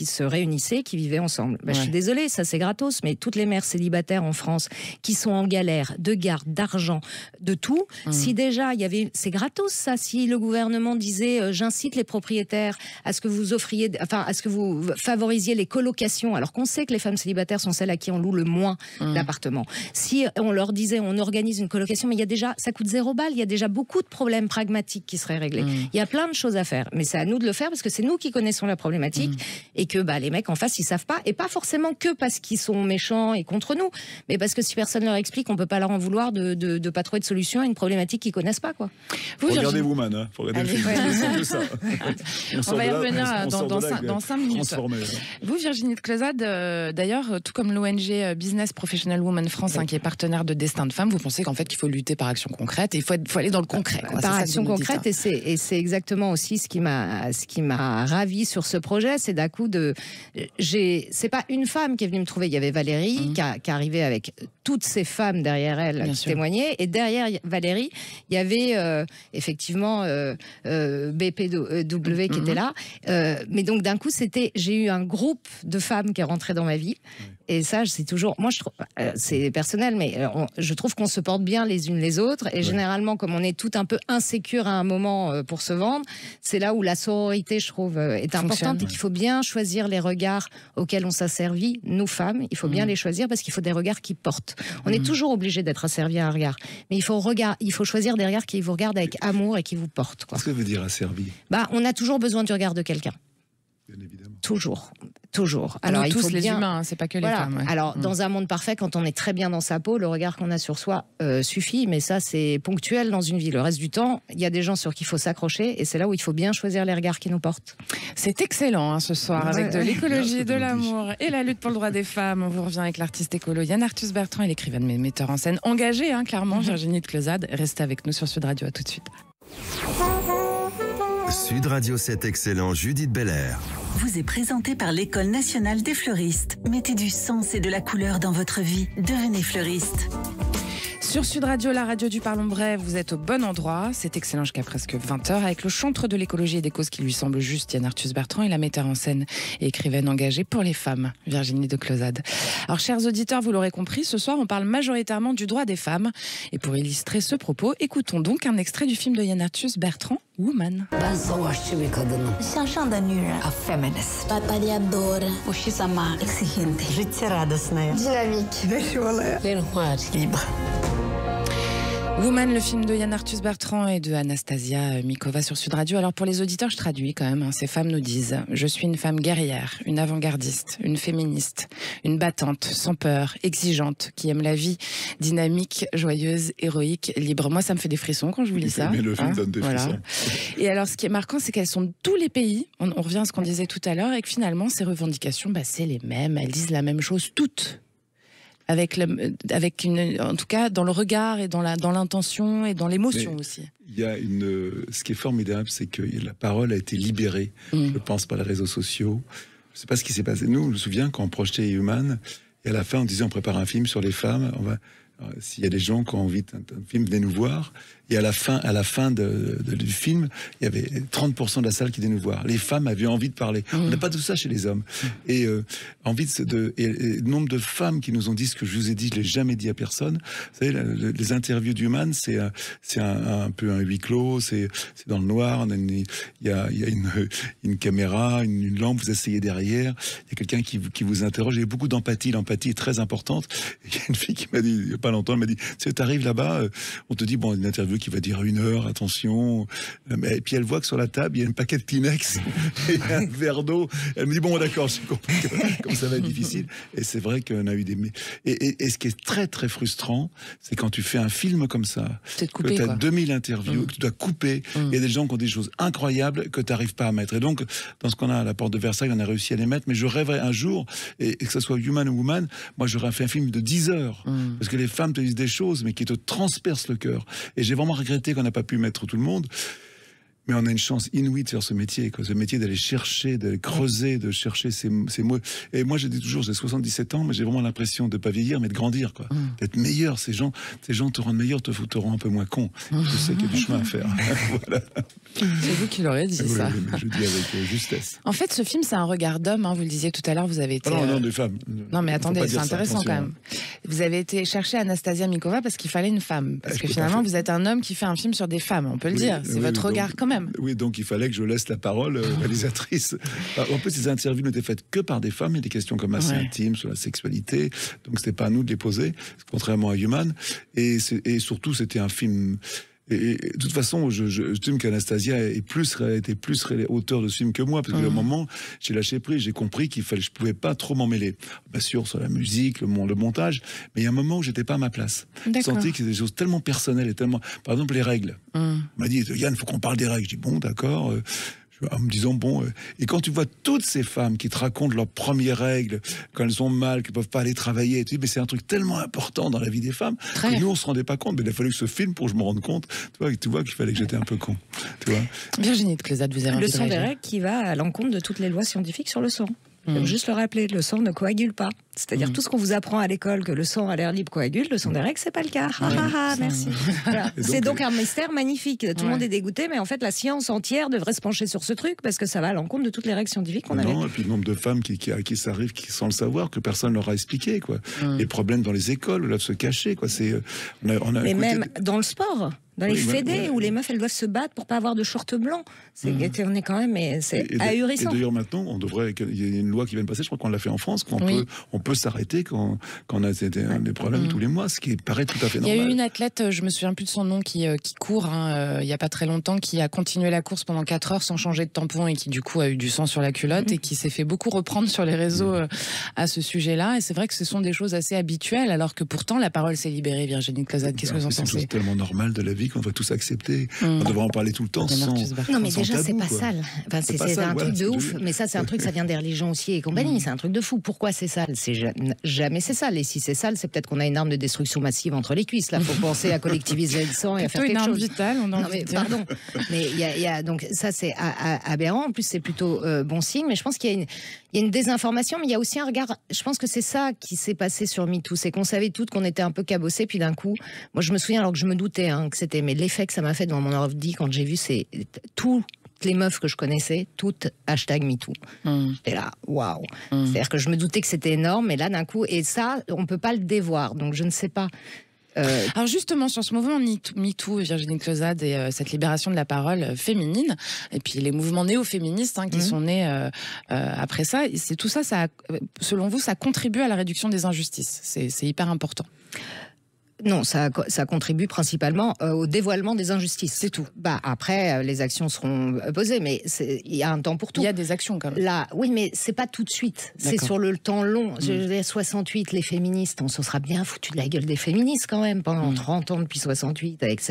se réunissaient, qui vivaient ensemble. Je suis désolée, ça c'est gratos, mais toutes les mères célibataires en France qui sont en galère de garde, d'argent, de tout, si déjà il y avait, c'est gratos ça, si le gouvernement disait j'incite les propriétaires à ce que vous offriez, enfin à ce que vous favorisiez les colocations, alors qu'on sait que les femmes célibataires sont celles à qui on loue le moins d'appartements. Si on leur disait on organise une colocation, mais il y a déjà, ça coûte 0 balles, il y a déjà beaucoup de problèmes pragmatiques qui seraient réglés. Il y a plein de choses à faire, mais c'est à nous de le faire parce que c'est nous qui connaissons la problématique et que les mecs en face ils savent pas, et pas forcément que parce qu'ils sont méchants et contre nous, mais parce que si personne leur explique, on peut pas leur en vouloir de pas trouver de solution à une problématique qu'ils connaissent pas, quoi. Regardez Woman, faut regarder le film. De ça. On va y revenir dans 5 minutes. Vous, Virginie Closade, d'ailleurs, tout comme l'ONG Business Professional Women France, qui est partenaire de Destin de Femmes, vous pensez qu'en fait qu'il faut lutter par action concrète, et il faut aller dans le concret, quoi. Par action concrète, et c'est exactement aussi ce qui m'a ravi sur ce projet, c'est d'un coup c'est pas une femme qui est venue me trouver, il y avait Valérie qui arrivait avec toutes ces femmes derrière elle qui témoignaient, et derrière Valérie il y avait effectivement BPW qui était là, mais donc d'un coup j'ai eu un groupe de femmes qui est rentré dans ma vie, et ça c'est toujours, moi je trouve, c'est personnel, mais je trouve qu'on se porte bien les unes les autres, et généralement comme on est toutes un peu insécures à un moment pour se vendre, c'est là où la sororité, je trouve, est importante, et qu'il faut bien choisir les regards auxquels on s'asservit, nous femmes, il faut bien les choisir parce qu'il faut des regards qui portent. On est toujours obligé d'être asservi à un regard, mais il faut choisir des regards qui vous regardent avec amour et qui vous portent, quoi. Qu'est-ce que ça veut dire asservi? On a toujours besoin du regard de quelqu'un. Bien évidemment. Toujours. Toujours. Alors, il tous les humains, c'est pas que les femmes. Ouais. Alors, dans un monde parfait, quand on est très bien dans sa peau, le regard qu'on a sur soi suffit, mais ça, c'est ponctuel dans une vie. Le reste du temps, il y a des gens sur qui il faut s'accrocher, et c'est là où il faut bien choisir les regards qui nous portent. C'est excellent ce soir, avec de l'écologie, de l'amour et la lutte pour le droit des femmes. On vous revient avec l'artiste écolo Yann Arthus Bertrand et l'écrivaine mais metteur en scène engagé, clairement, Virginie de Closade. Restez avec nous sur Sud Radio, à tout de suite. Sud Radio 7 Excellent, Judith Belair. Vous est présenté par l'École nationale des fleuristes. Mettez du sens et de la couleur dans votre vie. Devenez fleuriste. Sur Sud Radio, la radio du Parlons Vrai, vous êtes au bon endroit. C'est excellent jusqu'à presque 20h avec le chantre de l'écologie et des causes qui lui semblent justes, Yann Arthus Bertrand, et la metteur en scène et écrivaine engagée pour les femmes, Virginie de Closade. Alors, chers auditeurs, vous l'aurez compris, ce soir, on parle majoritairement du droit des femmes. Et pour illustrer ce propos, écoutons donc un extrait du film de Yann Arthus Bertrand, Woman. Woman, le film de Yann Arthus Bertrand et de Anastasia Mikova sur Sud Radio. Alors pour les auditeurs, je traduis quand même. Ces femmes nous disent « Je suis une femme guerrière, une avant-gardiste, une féministe, une battante, sans peur, exigeante, qui aime la vie, dynamique, joyeuse, héroïque, libre. » Moi, ça me fait des frissons quand je vous lis ça. Mais le film donne des frissons. Et alors, ce qui est marquant, c'est qu'elles sont de tous les pays. On revient à ce qu'on disait tout à l'heure, et que finalement, ces revendications, c'est les mêmes. Elles disent la même chose toutes. En tout cas, dans le regard et dans l'intention et dans l'émotion aussi. Il y a ce qui est formidable, c'est que la parole a été libérée, je pense, par les réseaux sociaux. Je ne sais pas ce qui s'est passé. Nous, je me souviens quand on projetait Human, et à la fin, on disait on prépare un film sur les femmes. S'il y a des gens qui ont envie d'un film, venez nous voir. Et à la fin du film, il y avait 30% de la salle qui venait nous voir. Les femmes avaient envie de parler. On n'a pas tout ça chez les hommes. Et le nombre de femmes qui nous ont dit ce que je vous ai dit, je l'ai jamais dit à personne. Vous savez, les interviews d'Human, c'est un peu un huis clos. C'est dans le noir. Il y a une caméra, une lampe. Vous asseyez derrière. Il y a quelqu'un qui vous interroge. Il y a beaucoup d'empathie. L'empathie est très importante. Il y a une fille qui m'a dit il n'y a pas longtemps, elle m'a dit tu arrives là-bas, on te dit une interview qui va dire 1 heure, attention. Et puis elle voit que sur la table, il y a un paquet de Kleenex et un verre d'eau. Elle me dit, bon, d'accord, j'ai compris comme ça va être difficile. Et c'est vrai qu'on a eu des... Et ce qui est très, très frustrant, c'est quand tu fais un film comme ça, que tu as 2000 interviews, que tu dois couper, il y a des gens qui ont des choses incroyables que tu n'arrives pas à mettre. Et donc, dans ce qu'on a à la porte de Versailles, on a réussi à les mettre, mais je rêverais un jour, et que ce soit Human ou Woman, moi j'aurais fait un film de 10 heures. Parce que les femmes te disent des choses, mais qui te transpercent le cœur. Et j'ai vraiment regretté qu'on n'a pas pu mettre tout le monde. Mais on a une chance inouïe de faire ce métier, ce métier d'aller chercher, d'aller creuser, de chercher ces mots. Et moi, je dis toujours, j'ai 77 ans, mais j'ai vraiment l'impression de ne pas vieillir, mais de grandir, d'être meilleur. Ces gens te rendent meilleur, te rendent un peu moins con. Je sais qu'il y a du chemin à faire. Voilà. C'est vous qui l'aurez dit, ça. Je dis avec justesse. En fait, ce film, c'est un regard d'homme. Vous le disiez tout à l'heure, vous avez été... non, des femmes. Non, mais attendez, c'est intéressant quand même. Vous avez été chercher Anastasia Mikova parce qu'il fallait une femme. Parce que finalement, vous êtes un homme qui fait un film sur des femmes, on peut le dire. C'est votre regard quand même. Oui, donc il fallait que je laisse la parole aux réalisatrices. En plus, ces interviews n'étaient faites que par des femmes, et des questions comme assez intimes sur la sexualité. Donc c'était pas à nous de les poser, contrairement à Human. Et surtout, c'était un film... Et de toute façon, j'estime qu'Anastasia était plus auteur de ce film que moi, parce qu'à un moment, j'ai lâché prise, j'ai compris je pouvais pas trop m'en mêler. Bien sûr, sur la musique, le montage, mais il y a un moment où j'étais pas à ma place. Je sentais que c'était des choses tellement personnelles et tellement... Par exemple, les règles. On m'a dit, Yann, il faut qu'on parle des règles. Je dis, bon, d'accord... en me disant, et quand tu vois toutes ces femmes qui te racontent leurs premières règles, quand elles ont mal, qu'elles ne peuvent pas aller travailler, tu dis, mais c'est un truc tellement important dans la vie des femmes, que nous, on ne se rendait pas compte, mais il a fallu que ce film pour que je me rende compte, tu vois qu'il fallait que j'étais un peu con. Tu vois. Virginie de Closade, vous avez envie de réagir. Le sang des règles qui va à l'encontre de toutes les lois scientifiques sur le sang. Juste le rappeler, le sang ne coagule pas. C'est-à-dire tout ce qu'on vous apprend à l'école, que le sang à l'air libre coagule, le sang des règles, c'est pas le cas. Merci. Voilà. C'est donc un mystère magnifique. Tout le monde est dégoûté, mais en fait, la science entière devrait se pencher sur ce truc, parce que ça va à l'encontre de toutes les règles scientifiques qu'on avait. Non, et puis le nombre de femmes qui s'arrivent sans le savoir, que personne leur a expliqué, quoi. Les problèmes dans les écoles, où doivent se cacher, quoi. Mais même dans le sport. dans les fédés où les meufs elles doivent se battre pour pas avoir de short blanc. On est quand même, mais c'est ahurissant. Et d'ailleurs maintenant, il y a une loi qui vient de passer, je crois qu'on l'a fait en France, on peut s'arrêter quand on a des problèmes tous les mois, ce qui paraît tout à fait normal. Il y a eu une athlète, je me souviens plus de son nom, qui court, il y a pas très longtemps, qui a continué la course pendant 4 heures sans changer de tampon et qui du coup a eu du sang sur la culotte et qui s'est fait beaucoup reprendre sur les réseaux à ce sujet-là. Et c'est vrai que ce sont des choses assez habituelles, alors que pourtant la parole s'est libérée. Virginie Closet, qu'est-ce que vous en pensez? C'est tellement normal de la vie qu'on va tous accepter. On devrait en parler tout le temps sans. Non, mais déjà, tabou, c'est pas quoi. sale. Enfin, c'est un truc de ouf. Mais ça, c'est un truc, ça vient des religions aussi et compagnie. C'est un truc de fou. Pourquoi c'est sale? Jamais c'est sale. Et si c'est sale, c'est peut-être qu'on a une arme de destruction massive entre les cuisses. Là, faut penser à collectiviser le sang et à faire quelque chose. Vitale, non, mais pardon. Mais il y a donc ça, c'est aberrant. En plus, c'est plutôt bon signe. Mais je pense qu'il y a une désinformation, mais il y a aussi un regard. Je pense que c'est ça qui s'est passé sur MeToo, c'est qu'on savait toutes qu'on était un peu cabossés, puis d'un coup, moi je me souviens alors que je me doutais que c'était, mais l'effet que ça m'a fait devant mon ordi quand j'ai vu toutes les meufs que je connaissais, toutes #MeToo. J'étais là, waouh. C'est-à-dire que je me doutais que c'était énorme, mais là d'un coup, et ça, on peut pas le dévoir, donc je ne sais pas. Alors justement, sur ce mouvement MeToo, Virginie Closet, et cette libération de la parole féminine, et puis les mouvements néo-féministes qui sont nés après ça, tout ça, selon vous, ça contribue à la réduction des injustices. C'est hyper important. Non, ça contribue principalement au dévoilement des injustices. C'est tout. Après, les actions seront posées, mais il y a un temps pour tout. Il y a des actions quand même. Là, oui, mais c'est pas tout de suite. C'est sur le temps long. Je veux dire, 68, les féministes, on se sera bien foutu de la gueule des féministes quand même pendant 30 ans depuis 68, avec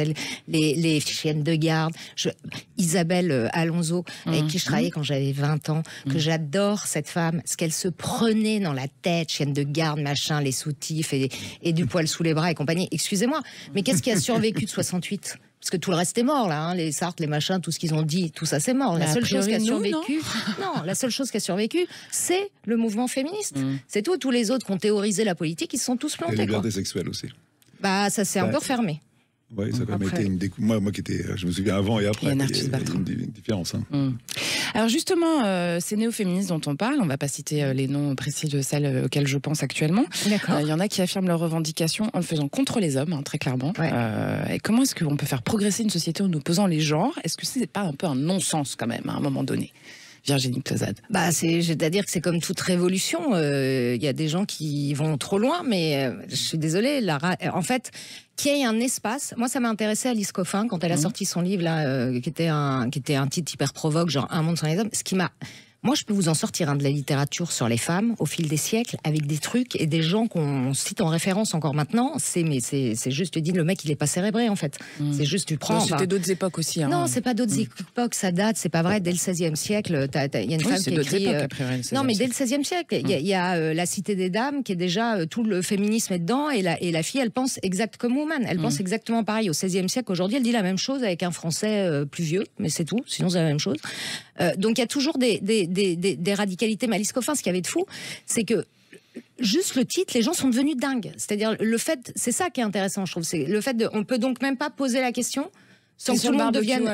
les chiennes de garde. Isabelle Alonso, avec qui je travaillais quand j'avais 20 ans, que j'adore cette femme, ce qu'elle se prenait dans la tête, chienne de garde, machin, les soutifs et du poil sous les bras et compagnie. Excusez-moi, mais qu'est-ce qui a survécu de 68 ? Parce que tout le reste est mort, là, les Sartres, les machins, tout ce qu'ils ont dit, tout ça c'est mort. La seule chose qui a survécu, la seule chose qui a survécu, c'est le mouvement féministe. C'est tout. Tous les autres qui ont théorisé la politique, ils se sont tous plantés. Et la liberté sexuelle aussi. Ça s'est un peu refermé. Oui, ça a quand même été une découverte. Moi qui étais, je me souviens avant et après, il y a une différence. Alors justement, ces néo-féministes dont on parle, on ne va pas citer les noms précis de celles auxquelles je pense actuellement. Il y en a qui affirment leurs revendications en le faisant contre les hommes, très clairement. Et comment est-ce qu'on peut faire progresser une société en opposant les genres? Est-ce que ce n'est pas un peu un non-sens quand même, à un moment donné? Virginie Closet. C'est-à-dire que c'est comme toute révolution. Il y a des gens qui vont trop loin, mais je suis désolée. En fait, qu'il y ait un espace. Moi, ça m'a intéressé Alice Coffin quand elle a sorti son livre là, qui était un titre hyper provoque, genre Un monde sans les hommes. Moi, je peux vous en sortir de la littérature sur les femmes au fil des siècles, avec des trucs et des gens qu'on cite en référence encore maintenant. C'est juste, dit le mec, il est pas cérébré en fait. C'est juste, tu prends. C'était d'autres époques aussi. Non, c'est pas d'autres époques, ça date, c'est pas vrai. Dès le XVIe siècle, il y a une femme qui écrit. Non, mais dès le XVIe siècle, il y a La Cité des Dames qui est déjà tout le féminisme est dedans et la fille, elle pense exact comme Woman. Elle pense exactement pareil au XVIe siècle. Aujourd'hui, elle dit la même chose avec un français plus vieux, mais c'est tout. Sinon, c'est la même chose. Donc il y a toujours des radicalités. Mais Alice Coffin, ce qu'il y avait de fou, c'est que juste le titre, les gens sont devenus dingues. C'est-à-dire le fait, c'est ça qui est intéressant, je trouve, c'est le fait on peut donc même pas poser la question. Sans que tout le monde devienne.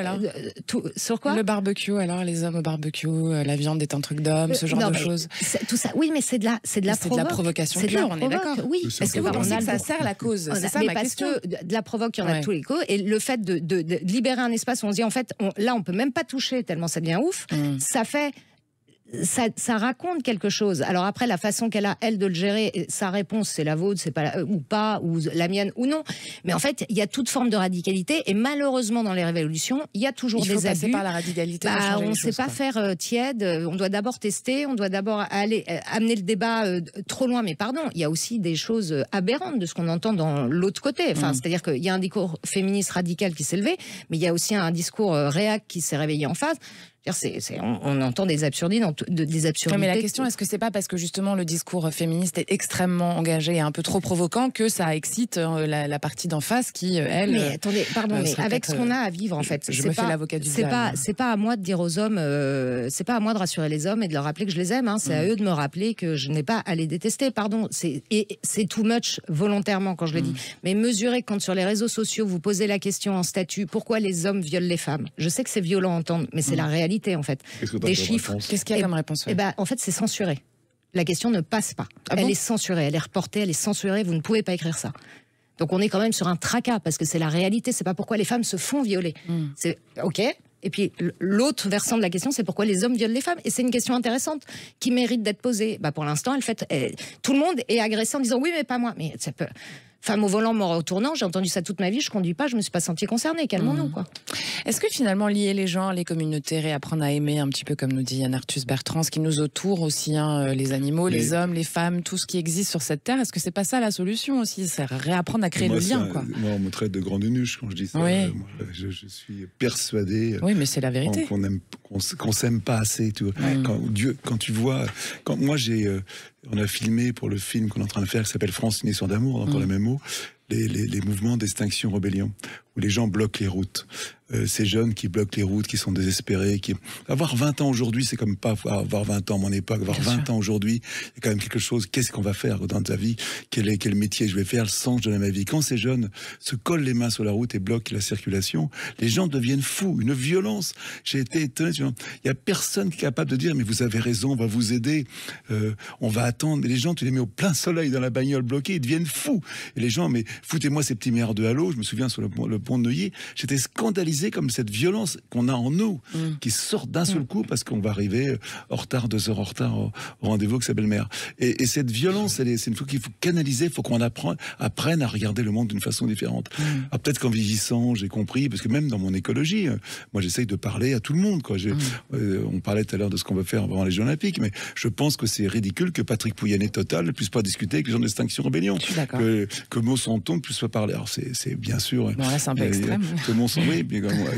Sur quoi? Le barbecue, alors, les hommes au barbecue, la viande est un truc d'homme, ce genre de choses. Tout ça, oui, mais c'est de la provocation pure, on est d'accord. Oui, est-ce que vous pensez que ça sert la cause? C'est ça ma question. Parce que de la provoque, il y en a tous les coups. Et le fait de libérer un espace où on se dit, en fait, là, on peut même pas toucher tellement ça devient ouf, ça fait. Ça raconte quelque chose. Alors après, la façon qu'elle a, elle, de le gérer, sa réponse, c'est la vôtre, c'est pas ou pas, ou la mienne, ou non. Mais en fait, il y a toute forme de radicalité, et malheureusement, dans les révolutions, il y a toujours des abus. Il faut passer par la radicalité. On ne sait pas faire tiède, on doit d'abord tester, on doit d'abord amener le débat trop loin, mais pardon, il y a aussi des choses aberrantes de ce qu'on entend dans l'autre côté. Enfin, c'est-à-dire qu'il y a un discours féministe radical qui s'est levé, mais il y a aussi un discours réac qui s'est réveillé en face. On entend des absurdités. Mais la question, est-ce que c'est pas parce que justement le discours féministe est extrêmement engagé et un peu trop provoquant que ça excite la partie d'en face qui, elle... Mais attendez, pardon, mais avec ce qu'on a à vivre, en fait... Je me fais l'avocat du diable. C'est pas à moi de dire aux hommes... c'est pas à moi de rassurer les hommes et de leur rappeler que je les aime. C'est à eux de me rappeler que je n'ai pas à les détester. Pardon, c'est too much volontairement quand je le dis. Mais mesurez quand sur les réseaux sociaux, vous posez la question en statut, pourquoi les hommes violent les femmes? Je sais que c'est violent à entendre, mais c'est la réalité. En fait, des chiffres. Qu'est-ce qu'il y a comme réponse? En fait, c'est censuré. La question ne passe pas. Elle est censurée, elle est reportée, elle est censurée. Vous ne pouvez pas écrire ça. Donc on est quand même sur un tracas, parce que c'est la réalité, c'est pas pourquoi les femmes se font violer. C'est ok. Et puis l'autre versant de la question, c'est pourquoi les hommes violent les femmes. Et c'est une question intéressante qui mérite d'être posée. Bah pour l'instant, tout le monde est agressé en disant oui, mais pas moi. Mais ça peut. Femme au volant, mort au tournant, j'ai entendu ça toute ma vie, je conduis pas, je me suis pas sentie concernée, calmons-nous quoi. Est-ce que finalement lier les gens, les communautés, réapprendre à aimer un petit peu comme nous dit Yann Arthus Bertrand, ce qui nous entoure aussi, les animaux, les hommes, les femmes, tout ce qui existe sur cette terre, est-ce que c'est pas ça la solution aussi? C'est réapprendre à créer le lien quoi. Moi on me traite de grande nuche quand je dis ça. Oui. Moi, je suis persuadé mais c'est la vérité. Qu'on s'aime pas assez. Quand tu vois... Moi on a filmé pour le film qu'on est en train de faire qui s'appelle France, une histoire d'amour, encore le même mot, les mouvements d'extinction rébellion, où les gens bloquent les routes. Ces jeunes qui bloquent les routes, qui sont désespérés, avoir 20 ans aujourd'hui, c'est comme pas avoir 20 ans à mon époque, avoir 20 ans aujourd'hui, il y a quand même quelque chose, qu'est-ce qu'on va faire dans ta vie, quel métier je vais faire, le sens de ma vie. Quand ces jeunes se collent les mains sur la route et bloquent la circulation, les gens deviennent fous, une violence. J'ai été étonné, il y a personne qui est capable de dire, mais vous avez raison, on va vous aider, on va attendre. Et les gens, tu les mets au plein soleil dans la bagnole bloquée, ils deviennent fous. Et les gens, mais foutez-moi ces petits merdeux à l'eau, je me souviens sur le pont de Neuilly, j'étais scandalisé comme cette violence qu'on a en nous, qui sort d'un seul coup parce qu'on va arriver en retard, 2 heures en retard au rendez-vous avec sa belle-mère. Et cette violence, c'est une fois qu'il faut canaliser, il faut qu'on apprenne à regarder le monde d'une façon différente. Alors peut-être qu'en vieillissant, j'ai compris, parce que même dans mon écologie, moi j'essaye de parler à tout le monde. On parlait tout à l'heure de ce qu'on veut faire avant les Jeux Olympiques, mais je pense que c'est ridicule que Patrick Pouyanné Total ne puisse pas discuter avec les gens d'Extinction Rébellion. Que Monsanto ne puisse pas parler. Alors c'est bien sûr... Bon, là c'est un peu extrême. Que Monsanto,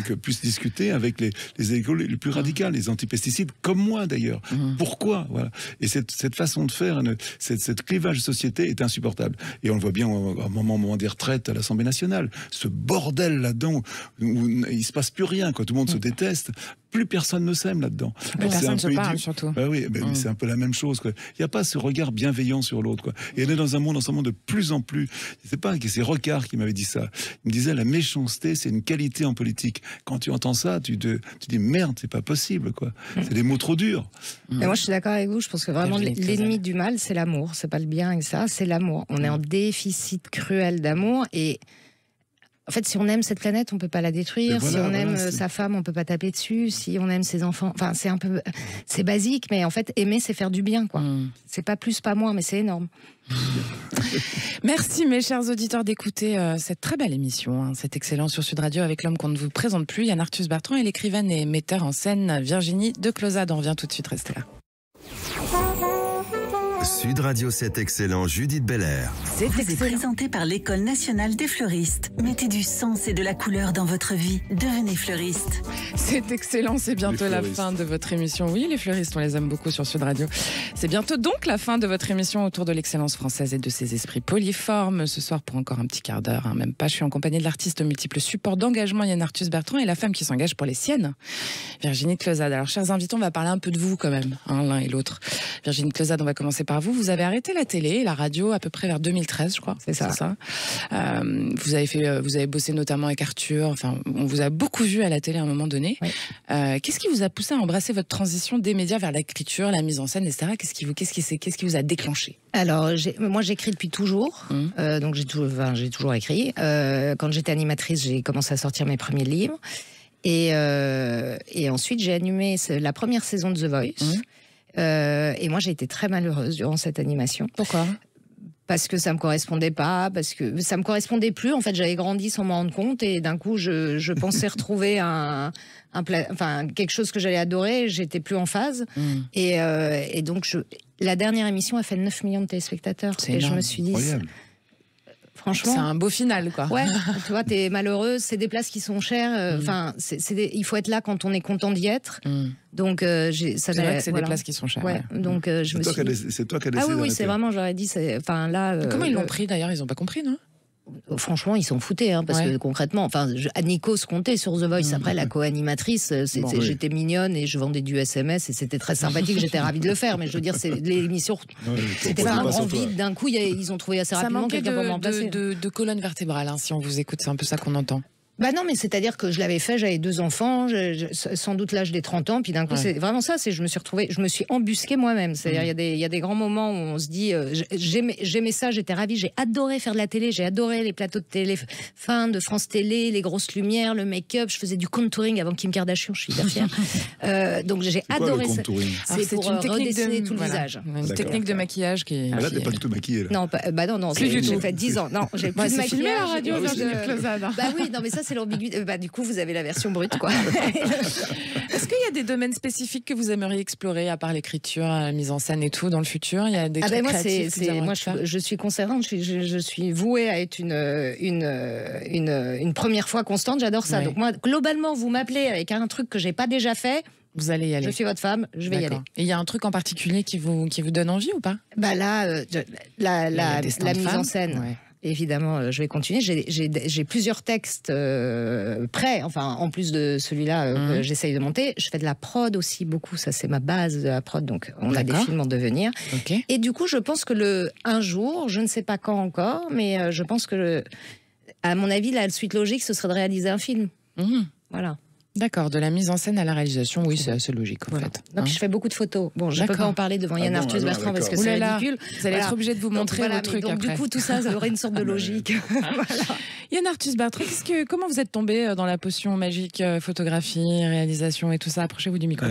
que puisse discuter avec les écoles les plus radicales, les antipesticides, comme moi d'ailleurs. Pourquoi voilà. Et cette façon de faire, cette clivage de société est insupportable. Et on le voit bien au moment des retraites à l'Assemblée nationale. Ce bordel là-dedans, où il se passe plus rien, tout le monde se déteste. Plus personne ne s'aime là-dedans. Personne ne se parle surtout. C'est un peu la même chose. Il n'y a pas ce regard bienveillant sur l'autre. Et on est dans un monde en ce moment de plus en plus... C'est pas c'est Rocard qui m'avait dit ça. Il me disait la méchanceté, c'est une qualité en politique. Quand tu entends ça, tu dis merde, c'est pas possible. C'est des mots trop durs. Et moi je suis d'accord avec vous, je pense que vraiment l'ennemi du mal c'est l'amour, c'est pas le bien et ça, c'est l'amour. On est en déficit cruel d'amour et... En fait, si on aime cette planète, on peut pas la détruire. Si on aime sa femme, on peut pas taper dessus. Si on aime ses enfants, enfin, c'est basique, mais en fait, aimer, c'est faire du bien, quoi. C'est pas plus, pas moins, mais c'est énorme. Merci, mes chers auditeurs, d'écouter cette très belle émission, c'est excellent sur Sud Radio avec l'homme qu'on ne vous présente plus, Yann Arthus Bertrand, et l'écrivaine et metteur en scène Virginie de Closade. On revient tout de suite, restez là. Sud Radio 7 excellent, Judith Belair. Vous est présenté par l'École nationale des fleuristes. Mettez du sens et de la couleur dans votre vie. Devenez fleuriste. C'est excellent, c'est bientôt la fin de votre émission. Oui, les fleuristes, on les aime beaucoup sur Sud Radio. C'est bientôt donc la fin de votre émission autour de l'excellence française et de ses esprits polyformes. Ce soir, pour encore un petit quart d'heure, même pas, je suis en compagnie de l'artiste aux multiples supports d'engagement Yann Arthus Bertrand et la femme qui s'engage pour les siennes, Virginie Closade. Alors, chers invités, on va parler un peu de vous quand même, l'un et l'autre. Virginie Closade, on va commencer par vous. Vous avez arrêté la télé et la radio à peu près vers 2013, je crois. C'est ça. Vous avez bossé notamment avec Arthur. Enfin, on vous a beaucoup vu à la télé à un moment donné. Oui. Qu'est-ce qui vous a poussé à embrasser votre transition des médias vers l'écriture, la mise en scène, etc. Qu'est-ce qui vous a déclenché? Alors, moi, j'écris depuis toujours. Donc, j'ai toujours écrit. Quand j'étais animatrice, j'ai commencé à sortir mes premiers livres. Et ensuite, j'ai animé la première saison de The Voice. Et moi, j'ai été très malheureuse durant cette animation. Pourquoi? Parce que ça me correspondait pas, parce que ça me correspondait plus. En fait, j'avais grandi sans m'en rendre compte, et d'un coup, je pensais retrouver quelque chose que j'allais adorer. J'étais plus en phase, et donc la dernière émission a fait 9 millions de téléspectateurs. Et je me suis dit, franchement, c'est un beau final, quoi. Ouais, tu vois, t'es malheureuse, c'est des places qui sont chères. Enfin, il faut être là quand on est content d'y être. Donc, c'est vrai que c'est des places qui sont chères. Ouais. Donc, je me suis dit... C'est toi qui as décidé. Ah oui, c'est vraiment, j'aurais dit. Enfin, là. Comment ils l'ont pris d'ailleurs? Ils n'ont pas compris, non? Franchement, ils s'en foutaient, parce que concrètement, Nikos comptait sur The Voice. Après, la co-animatrice, j'étais mignonne et je vendais du SMS et c'était très sympathique. J'étais ravie de le faire, mais je veux dire, l'émission, c'était un grand vide. D'un coup, ils ont trouvé assez rapidement quelqu'un pour m'emplacer. De colonne vertébrale, si on vous écoute, c'est un peu ça qu'on entend. Bah non, mais c'est-à-dire que je l'avais fait, j'avais 2 enfants, sans doute l'âge des 30 ans, puis d'un coup, c'est vraiment ça, je me suis embusquée moi-même. C'est-à-dire, il y a des grands moments où on se dit, j'aimais ça, j'étais ravie, j'ai adoré faire de la télé, j'ai adoré les plateaux de télé fin de France Télé, les grosses lumières, le make-up, je faisais du contouring avant Kim Kardashian, je suis hyper fière. Donc j'ai adoré ça. C'est pour redessiner tout le visage. Une technique de maquillage qui est... Là, t'es pas du tout maquillée, là. Non, non, j'ai fait 10 ans. Non, j'ai plus de maquillage. Filmé à la radio, bah oui, non, mais ça, c'est l'ambiguïté. Bah, du coup, vous avez la version brute, quoi. Est-ce qu'il y a des domaines spécifiques que vous aimeriez explorer, à part l'écriture, la mise en scène et tout, dans le futur? Il y a des trucs créatifs moi, je suis concernante, je suis vouée à être une première fois constante, j'adore ça. Donc moi, globalement, vous m'appelez avec un truc que j'ai pas déjà fait, vous allez y aller. Je suis votre femme, je vais y aller. Et il y a un truc en particulier qui vous donne envie ou pas? Bah là, la mise en scène. Ouais. Évidemment, je vais continuer. J'ai plusieurs textes prêts. Enfin, en plus de celui-là, j'essaye de monter. Je fais de la prod aussi beaucoup. Ça, c'est ma base de la prod. Donc, on a des films en devenir. Okay. Et du coup, je pense que un jour, je ne sais pas quand encore, mais je pense que, à mon avis, la suite logique, ce serait de réaliser un film. Voilà. D'accord, de la mise en scène à la réalisation, oui, c'est assez logique en fait. Donc je fais beaucoup de photos. Bon, je ne peux pas en parler devant Yann Arthus Bertrand parce que c'est ridicule. Vous allez être obligé de vous montrer le truc après. Du coup, tout ça, ça aurait une sorte de logique. Yann Arthus Bertrand, comment vous êtes tombé dans la potion magique photographie, réalisation et tout ça? Approchez-vous du micro.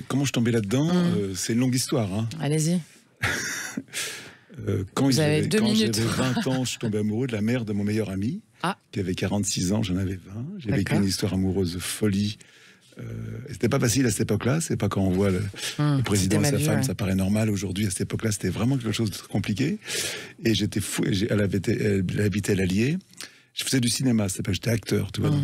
Comment je suis tombé là-dedans? C'est une longue histoire. Hein. Allez-y. Quand j'avais 20 ans, je suis tombé amoureux de la mère de mon meilleur ami, qui avait 46 ans, j'en avais 20. J'ai vécu une histoire amoureuse de folie. C'était pas facile à cette époque-là. C'est pas quand on voit le président et sa femme, ça paraît normal. Aujourd'hui, à cette époque-là, c'était vraiment quelque chose de très compliqué. Et j'étais fou. Elle habitait l'Allier. Je faisais du cinéma, j'étais acteur, tu vois. Donc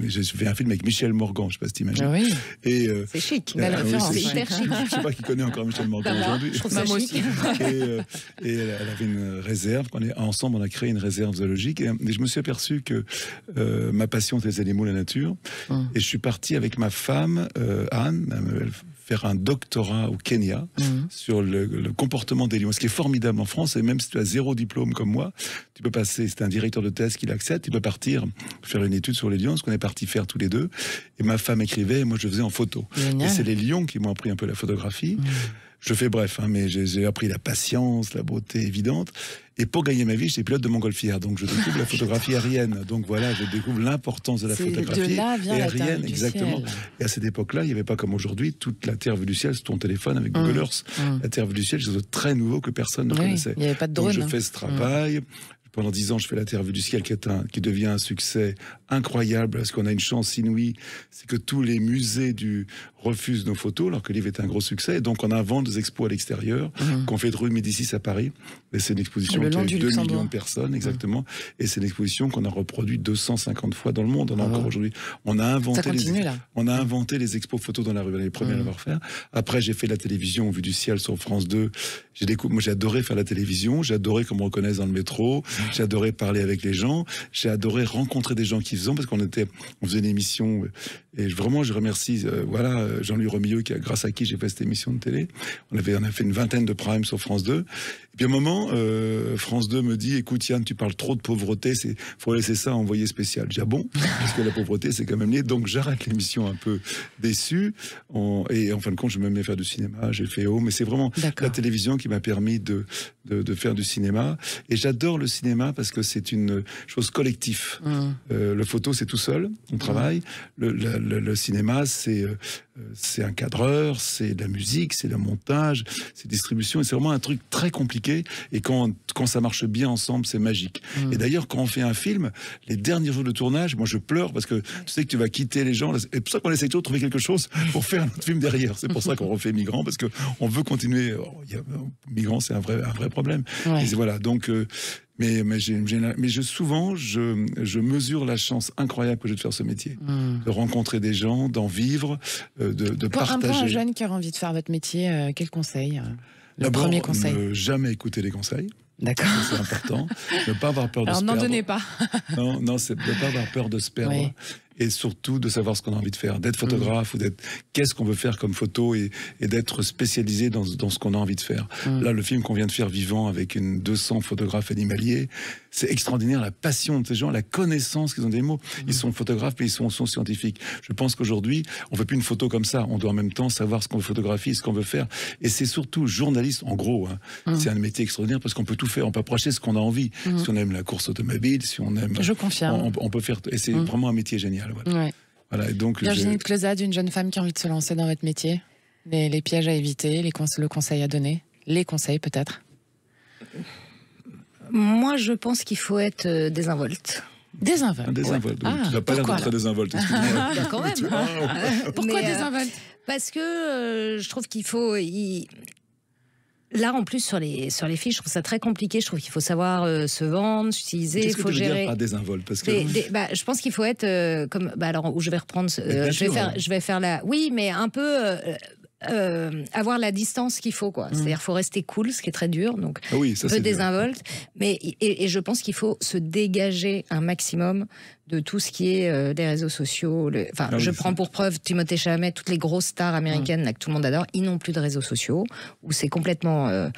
j'ai fait un film avec Michel Morgan, je sais pas si t'imagines. Oui. C'est chic, belle référence. C'est hyper chic. Je sais pas qui connaît encore Michel Morgan aujourd'hui. Je trouve ça chic. Et elle avait une réserve. Ensemble, on a créé une réserve zoologique. Et je me suis aperçu que ma passion, c'est les animaux, la nature. Et je suis parti avec ma femme, Anne, faire un doctorat au Kenya sur le comportement des lions. Ce qui est formidable en France, et même si tu as 0 diplôme comme moi, tu peux passer, c'est un directeur de thèse qui l'accepte, tu peux partir faire une étude sur les lions, ce qu'on est parti faire tous les deux. Et ma femme écrivait, et moi je faisais en photo. Génial. Et c'est les lions qui m'ont appris un peu la photographie. Je fais bref, mais j'ai appris la patience, la beauté évidente. Et pour gagner ma vie, j'étais pilote de montgolfière. Donc je découvre la photographie aérienne. Donc voilà, je découvre l'importance de la photographie aérienne. Exactement. Et à cette époque-là, il n'y avait pas comme aujourd'hui toute la Terre vue du ciel sur ton téléphone avec Google Earth. La Terre vue du ciel, c'est quelque chose de très nouveau que personne ne connaissait. Il n'y avait pas de drone. Donc je fais ce travail. Pendant 10 ans, je fais la Terre vue du ciel qui devient un succès incroyable parce qu'on a une chance inouïe, c'est que tous les musées refusent nos photos alors que le livre est un gros succès. Et donc on invente des expos à l'extérieur qu'on fait de rue Médicis à Paris. Et c'est une exposition qui a eu 2 millions de personnes exactement. Et c'est une exposition qu'on a reproduite 250 fois dans le monde. On a encore aujourd'hui. On a inventé les expos photos dans la rue. On est les premiers à l'avoir fait. Après, j'ai fait la télévision vue du ciel sur France 2. Moi, j'ai adoré faire la télévision. J'ai adoré qu'on me reconnaisse dans le métro. J'ai adoré parler avec les gens. J'ai adoré rencontrer des gens qui faisaient, parce qu'on faisait une émission. Et vraiment, je remercie, Jean-Louis Remilleux, grâce à qui j'ai fait cette émission de télé. On a fait une vingtaine de primes sur France 2. Et puis à un moment, France 2 me dit, écoute Yann, tu parles trop de pauvreté, faut laisser ça envoyé spécial. Je dis, ah bon? Parce que la pauvreté, c'est quand même lié. Donc j'arrête l'émission un peu déçu. Et en fin de compte, je me mets à faire du cinéma. J'ai fait mais c'est vraiment la télévision qui m'a permis de faire du cinéma. Et j'adore le cinéma parce que c'est une chose collective. Le photo, c'est tout seul, on travaille. Le cinéma, c'est un cadreur, c'est de la musique, c'est le montage, c'est distribution. Et c'est vraiment un truc très compliqué. Et quand ça marche bien ensemble, c'est magique. Et d'ailleurs, quand on fait un film, les derniers jours de tournage, moi je pleure parce que tu sais que tu vas quitter les gens. Et c'est pour ça qu'on essaie toujours de trouver quelque chose pour faire un autre film derrière. C'est pour ça qu'on refait Migrant, parce qu'on veut continuer. Migrant, c'est un vrai problème. Et voilà, donc... Mais souvent, je mesure la chance incroyable que j'ai de faire ce métier, de rencontrer des gens, d'en vivre, de partager. Pour un jeune qui a envie de faire votre métier, quel conseil? Le premier conseil? Ne jamais écouter les conseils. D'accord. C'est important. Ne pas avoir peur de se perdre. Alors n'en donnez pas. Non, c'est ne pas avoir peur de se perdre. et surtout de savoir ce qu'on a envie de faire, d'être photographe ou d'être qu'est-ce qu'on veut faire comme photo et d'être spécialisé dans ce qu'on a envie de faire. Là, le film qu'on vient de faire Vivant avec 200 photographes animaliers, c'est extraordinaire la passion de ces gens, la connaissance qu'ils ont des mots. Ils sont photographes mais ils sont scientifiques. Je pense qu'aujourd'hui, on ne fait plus une photo comme ça. On doit en même temps savoir ce qu'on veut photographier, ce qu'on veut faire. Et c'est surtout journaliste, en gros. C'est un métier extraordinaire parce qu'on peut tout faire. On peut approcher ce qu'on a envie. Si on aime la course automobile, si on aime... Je confirme. On peut faire... Et c'est vraiment un métier génial. Voilà. Ouais. Voilà, et donc, Virginie de Closade, une jeune femme qui a envie de se lancer dans votre métier. Les pièges à éviter, le conseil à donner. Les conseils peut-être. Moi, je pense qu'il faut être désinvolte. Désinvolte. Désinvolte. Tu n'as pas l'air d'être très désinvolte. Quand même. Pourquoi désinvolte? Parce que je trouve qu'il faut... Là, en plus, sur les fiches, je trouve ça très compliqué. Je trouve qu'il faut savoir se vendre, s'utiliser, il faut gérer. Qu'est-ce que tu veux dire par désinvolte? Parce que... je pense qu'il faut être comme... alors, où je vais reprendre... je vais faire la... Oui, mais un peu... avoir la distance qu'il faut, quoi. C'est-à-dire, faut rester cool, ce qui est très dur, donc un peu désinvolte. Mais et je pense qu'il faut se dégager un maximum de tout ce qui est des réseaux sociaux. Je prends pour preuve Timothée Chalamet, toutes les grosses stars américaines là, que tout le monde adore, ils n'ont plus de réseaux sociaux, où c'est complètement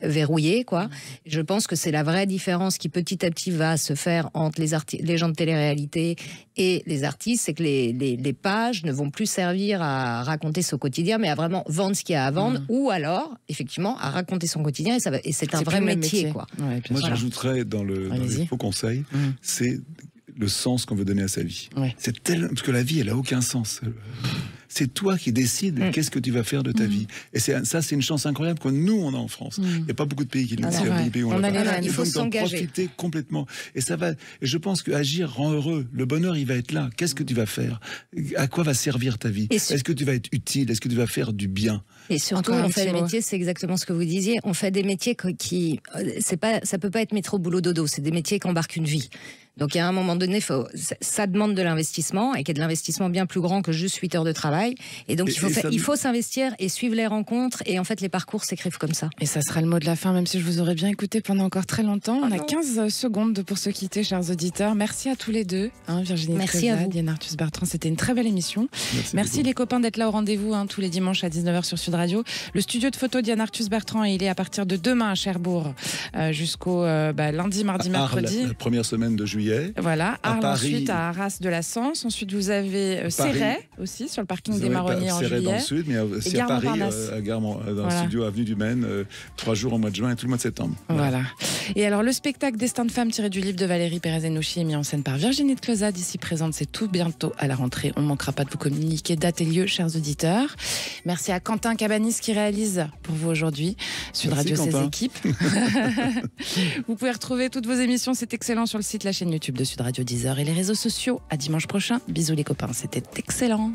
verrouillé, quoi. Je pense que c'est la vraie différence qui petit à petit va se faire entre les gens de télé-réalité et les artistes, c'est que les pages ne vont plus servir à raconter son quotidien, mais à vraiment vendre ce qu'il y a à vendre, ou alors, effectivement, à raconter son quotidien, et c'est un vrai métier, quoi. Ouais, moi, j'ajouterais dans les faux conseils, c'est le sens qu'on veut donner à sa vie. C'est parce que la vie, elle a aucun sens. C'est toi qui décides qu'est-ce que tu vas faire de ta vie. Et c'est une chance incroyable que nous, on a en France. Il n'y a pas beaucoup de pays qui l'ont. Il faut s'engager. Profiter complètement. Et je pense qu'agir rend heureux. Le bonheur, il va être là. Qu'est-ce que tu vas faire? À quoi va servir ta vie? Est-ce que tu vas être utile? Est-ce que tu vas faire du bien? Et surtout, on fait des métiers, c'est exactement ce que vous disiez, on fait des métiers qui ça peut pas être métro boulot dodo, c'est des métiers qui embarquent une vie. Donc, à un moment donné, ça demande de l'investissement, et qu'il y a de l'investissement bien plus grand que juste 8 heures de travail. Et donc, il faut s'investir et suivre les rencontres. Et en fait, les parcours s'écrivent comme ça. Et ça sera le mot de la fin, même si je vous aurais bien écouté pendant encore très longtemps. On a 15 secondes pour se quitter, chers auditeurs. Merci à tous les deux, Virginie de Closade, Yann Arthus Bertrand. C'était une très belle émission. Merci les copains d'être là au rendez-vous, tous les dimanches à 19h sur Sud Radio. Le studio de photo d'Yann Arthus Bertrand, il est à partir de demain à Cherbourg jusqu'au lundi, mardi, mercredi. La première semaine de juillet. Voilà, Arles, ensuite à Arras de la Sens. Ensuite, vous avez Céret aussi, sur le parking des Marronniers en juillet. Dans le sud, mais aussi à Paris, dans le studio Avenue du Maine, 3 jours au mois de juin et tout le mois de septembre. Voilà. Et alors, le spectacle Destin de femme tiré du livre de Valérie Pérez-Enouchi est mis en scène par Virginie de Closade, ici présente. C'est tout bientôt à la rentrée. On ne manquera pas de vous communiquer date et lieu, chers auditeurs. Merci à Quentin Cabanis qui réalise pour vous aujourd'hui. Sud Radio, ses équipes. Vous pouvez retrouver toutes vos émissions, c'est excellent, sur le site, la chaîne YouTube de Sud Radio 10h et les réseaux sociaux. À dimanche prochain. Bisous les copains, c'était excellent.